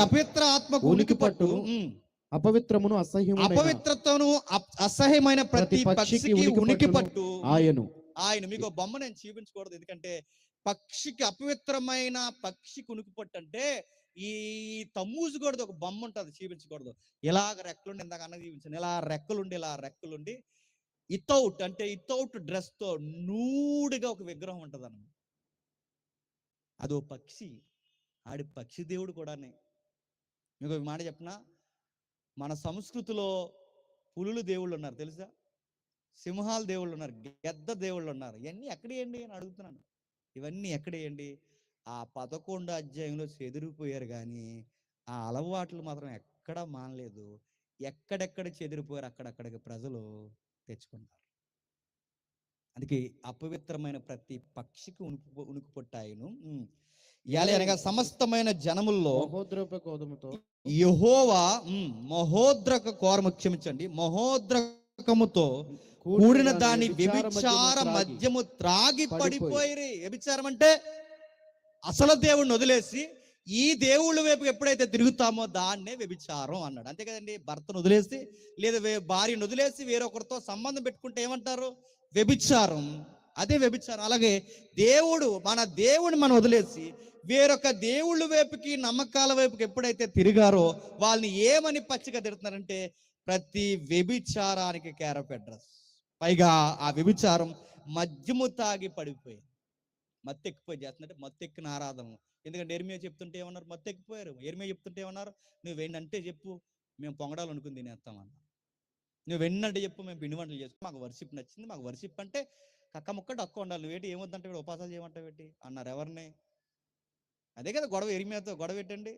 అపవిత్ర ఆత్మకు ఉనికి పట్టు, అపవిత్రమును అసహ్యమైన ప్రతి పక్షికి ఉనికి పట్టు ఆయన. మీకు బొమ్మ నేను చూపించకూడదు, ఎందుకంటే పక్షికి, అపవిత్రమైన పక్షికి ఉనికి పట్టు అంటే ఈ తమ్మూజు కూడా ఒక బొమ్మ ఉంటుంది, చూపించకూడదు. ఇలాగ రెక్కలుండి, ఇందాక అన్న చూపించాను, ఇలా రెక్కలుండి ఇతౌట్ డ్రెస్ తో నూడిగా ఒక విగ్రహం ఉంటుంది అన్నమాట. అదో పక్షి. ఆడి పక్షి దేవుడు కూడానే. మీకు ఒక మాట చెప్పనా, మన సంస్కృతిలో పులులు దేవుళ్ళు ఉన్నారు తెలుసా? సింహాల దేవుళ్ళు ఉన్నారు, గెద్ద దేవుళ్ళు ఉన్నారు. ఇవన్నీ ఎక్కడేయండి అని అడుగుతున్నాను. ఇవన్నీ ఎక్కడేయండి? ఆ 11వ అధ్యాయంలో చెదిరిపోయారు, కానీ ఆ అలవాట్లు మాత్రం ఎక్కడా మానలేదు. ఎక్కడెక్కడ చెదిరిపోయారు అక్కడక్కడికి ప్రజలు తెచ్చుకుంటారు. అందుకే అపవిత్రమైన ప్రతి పక్షికి ఉనికి పొట్టాయను. అనగా సమస్తమైన జనముల్లో యెహోవా మహోద్రక కోరము, క్షమించండి, మహోద్రకముతో కూడిన దాని వ్యభిచార మద్యము త్రాగి పడిపోయి. వ్యభిచారం అంటే అసలు దేవుడిని వదిలేసి ఈ దేవుళ్ళ వైపు ఎప్పుడైతే తిరుగుతామో దాన్నే వ్యభిచారం అన్నాడు. అంతే కదండి. భర్తను వదిలేసి లేదా భార్యను వదిలేసి వేరొకరితో సంబంధం పెట్టుకుంటే ఏమంటారు? వ్యభిచారం. అదే వ్యభిచారం. అలాగే మన దేవుడిని మనం వదిలేసి వేరొక దేవుళ్ళ వైపుకి, నమ్మకాల వైపుకి ఎప్పుడైతే తిరిగారో వాళ్ళని ఏమని పచ్చిగా తిడుతున్నారంటే ప్రతి వ్యభిచారానికి కేరపెడ్రస్. పైగా ఆ వ్యభిచారం మద్యము తాగి పడిపోయింది. మత్తెక్కిపోయి చేస్తుందంటే మత్తెక్కిన ఆరాధన. ఎందుకంటే ఎర్మియా చెప్తుంటే ఏమన్నారు? మత్తెక్కిపోయారు. ఎర్మియా చెప్తుంటే ఏమన్నారు? నువ్వు వెండంటే చెప్పు, మేము పొంగడాలు అనుకుని తినేస్తామన్నారు. నువ్వు వెన్నంటే చెప్పు, మేము పిండి వంటలు చేస్తాం, మాకు వర్షిప్ నచ్చింది, మాకు వర్షిప్ అంటే కక్క ముక్క డక్క ఉండాలి, నువ్వేంటి ఏమొద్దంటే ఉపాసాలు చేయమంటావు ఏంటి అన్నారు. ఎవరిని? అదే కదా గొడవ. ఎర్మియాతో గొడవ పెట్టండి.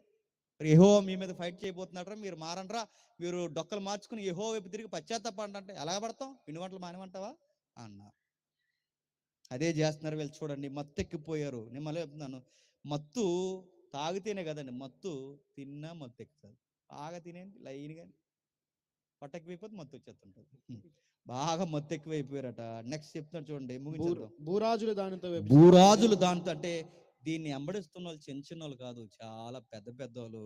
యెహోవా మీ మీద ఫైట్ చేయబోతున్నారా, మీరు మారండ్రా, మీరు డొక్కలు మార్చుకుని యెహోవా వైపు తిరిగి పశ్చాత్తాపండి అంటే ఎలా పడతాం? పిండి వంటలు మానేమంటావా అన్నారు. అదే చేస్తున్నారు వీళ్ళు. చూడండి, మత్తెక్కిపోయారు. నేను మళ్ళీ చెప్తున్నాను, మత్తు తాగితేనే కదండి, మత్తు తిన్నా మత్తు ఎక్కుతుంది. బాగా తినేది లైన్ కానీ పొట్టెక్కిపోయిపోతే మత్తు వచ్చేస్తుంటుంది. బాగా మత్తు ఎక్కువైపోయారట. నెక్స్ట్ చెప్తున్నాను చూడండి, ముగించేద్దాం. భూరాజులు దానితో అంటే దీన్ని వెంబడిస్తున్న వాళ్ళు చిన్న వాళ్ళు కాదు, చాలా పెద్ద వాళ్ళు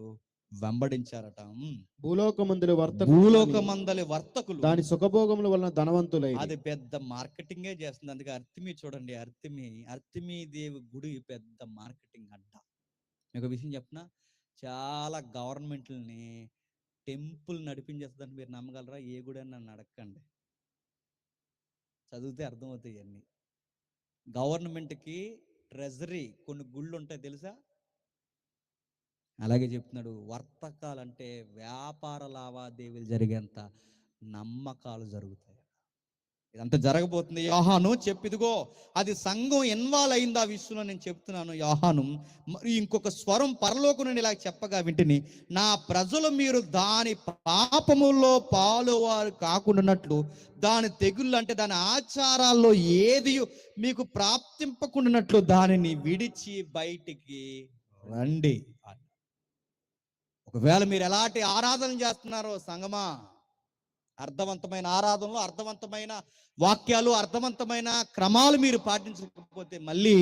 వెంబడించారట. భూలోకమందలి వర్తకులు దాని సుఖభోగముల వలన ధనవంతులై. అది పెద్ద మార్కెటింగే చేస్తుంది. అందుకే అర్తిమి చూడండి, అర్తిమి దేవి గుడి పెద్ద మార్కెటింగ్ అడ్డ. ఒక విషయం చెప్పిన, చాలా గవర్నమెంట్లని టెంపుల్ నడిపించేస్తుందని మీరు నమ్మగలరా? ఏ గుడి అని నన్ను అడగండి, చదివితే అర్థమవుతాయి అన్నీ. గవర్నమెంట్కి ట్రెజరీ కొన్ని గుళ్ళు ఉంటాయి తెలుసా? అలాగే చెప్తున్నాడు, వర్తకాలంటే వ్యాపార లావాదేవీలు జరిగేంత నమ్మకాలు జరుగుతాయి. ఇదంతా జరగబోతుంది. యోహాను చెప్పిదిగో, అది సంఘం ఇన్వాల్వ్ అయింది ఆ విషయంలో నేను చెప్తున్నాను. యోహాను మరి ఇంకొక స్వరం పరలోకం నుండి ఇలా చెప్పగా వింటిని, నా ప్రజలు మీరు దాని పాపముల్లో పాలువారు కాకుండానట్లు, దాని తెగుళ్ళు అంటే దాని ఆచారాల్లో ఏది మీకు ప్రాప్తింపకుండానట్లు దానిని విడిచి బయటికి రండి. ఒకవేళ మీరు ఎలాంటి ఆరాధన చేస్తున్నారో సంగమా, అర్థవంతమైన ఆరాధనలు, అర్థవంతమైన వాక్యాలు, అర్థవంతమైన క్రమాలు మీరు పాటించకపోతే మళ్ళీ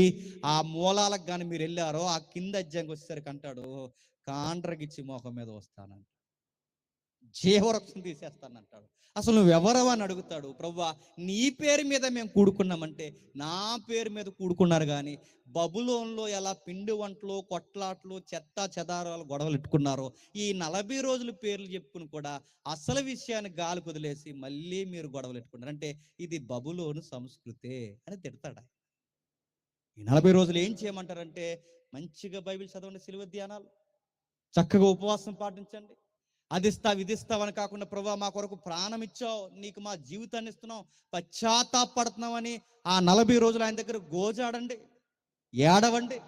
ఆ మూలాలకు కానీ మీరు వెళ్ళారో ఆ కింద అధ్యాయంకి వచ్చేసరికి అంటాడు, కాండ్రగిచ్చి మోకం మీద వస్తానంట, జీవవృక్షం తీసేస్తానంటాడు. అసలు నువ్వు ఎవరవా అని అడుగుతాడు. ప్రభువా, నీ పేరు మీద మేము కూడుకున్నామంటే, నా పేరు మీద కూడుకున్నారు కానీ బబులోన్లో ఎలా పిండి వంటలు, కొట్లాట్లు, చెత్త చెదారాలు గొడవలు ఎట్టుకున్నారో, ఈ 40 రోజుల పేర్లు చెప్పుకుని కూడా అసలు విషయాన్ని గాలి కుదిలేసి మళ్ళీ మీరు గొడవలు ఎట్టుకున్నారు అంటే ఇది బబులోను సంస్కృతే అని తిడతాడు. ఈ 40 రోజులు ఏం చేయమంటారంటే, మంచిగా బైబిల్ చదవండి, సిలువ ధ్యానాలు, చక్కగా ఉపవాసం పాటించండి, అదిస్తావు ఇదిస్తావని కాకుండా, ప్రభువా మా కొరకు ప్రాణం ఇచ్చావు, నీకు మా జీవితాన్ని ఇస్తున్నావు, పశ్చాత్తాపడుతున్నామని ఆ 40 రోజులు ఆయన దగ్గర గోజాడండి, ఏడవండి.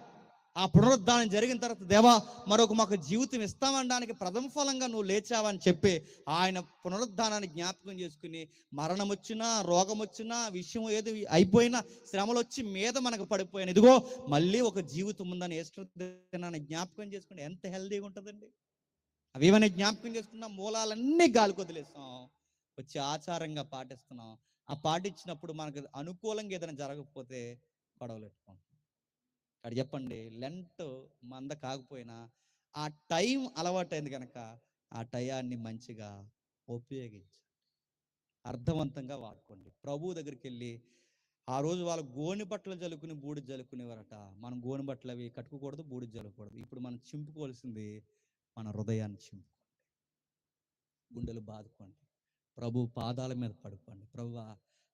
ఆ పునరుద్ధానం జరిగిన తర్వాత, దేవా మరొక మాకు జీవితం ఇస్తామనడానికి ప్రథమ ఫలంగా నువ్వు లేచావని చెప్పి ఆయన పునరుద్ధానాన్ని జ్ఞాపకం చేసుకుని, మరణం వచ్చినా, రోగం వచ్చినా, విషయం ఏది అయిపోయినా, శ్రమలు వచ్చి మీద మనకు పడిపోయాను, ఇదిగో మళ్ళీ ఒక జీవితం ఉందని ఈస్టర్ దినాన్ని జ్ఞాపకం చేసుకుంటే ఎంత హెల్దీగా ఉంటుందండి. అవి ఏమైనా జ్ఞాపకం చేసుకున్న మూలాలన్నీ గాలి కొదిలేస్తాం, వచ్చి ఆచారంగా పాటిస్తున్నాం. ఆ పాటించినప్పుడు మనకు అనుకూలంగా ఏదైనా జరగకపోతే గొడవలు పెట్టుకుంటాం. అక్కడ చెప్పండి, లెంట్ మంద కాకపోయినా ఆ టైం అలవాటైంది కనుక ఆ టయాన్ని మంచిగా ఉపయోగించి అర్థవంతంగా వాడుకోండి. ప్రభు దగ్గరికి వెళ్ళి ఆ రోజు వాళ్ళు గోని బట్టలు జలుకుని బూడిద జలుకునేవారట. మనం గోని బట్టలు అవి కట్టుకోకూడదు, బూడిద జల్లకూడదు. ఇప్పుడు మనం చింపుకోవాల్సింది మన హృదయాన్ని చింపుకోండి, గుండెలు బాదుకోండి, ప్రభు పాదాల మీద పడుకోండి. ప్రభువా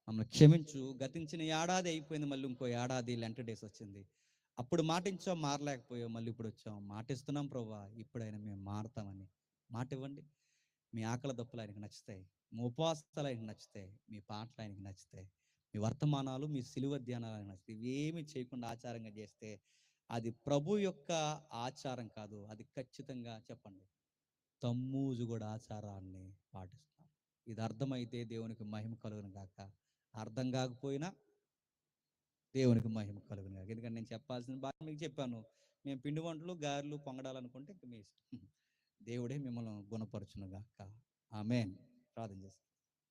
మమ్మల్ని క్షమించు, గతించిన ఏడాది అయిపోయింది, మళ్ళీ ఇంకో ఏడాది లెంట్ డేస్ వచ్చింది, అప్పుడు మాటించాం మారలేకపోయాం, మళ్ళీ ఇప్పుడు వచ్చాం, మాటిస్తున్నాం ప్రభువా, ఇప్పుడైనా మేము మారతామని మాట ఇవ్వండి. మీ ఆకలి దప్పులు ఆయనకు నచ్చుతాయి, మీ ఉపవాసాలు ఆయనకు నచ్చుతాయి, మీ పాటలు ఆయనకు నచ్చుతాయి, మీ వర్తమానాలు, మీ సిలువ ధ్యానాలు ఆయనకు నచ్చుతాయి. ఇవేమి చేయకుండా ఆచారంగా చేస్తే అది ప్రభు యొక్క ఆచారం కాదు, అది ఖచ్చితంగా చెప్పండి తమ్మూజు కూడా ఆచారాన్ని పాటిస్తాం. ఇది అర్థమైతే దేవునికి మహిమ కలుగును గాక, అర్థం కాకపోయినా దేవునికి మహిమ కలుగును గాక. ఎందుకంటే నేను చెప్పాల్సిన బాగా మీకు చెప్పాను. మేము పిండి వంటలు, గారెలు, పొంగడాలనుకుంటే ఇంక మీ ఇష్టం. దేవుడే మిమ్మల్ని గుణపరచును గాక. ఆమేన్. ప్రార్థన చేస్తాం.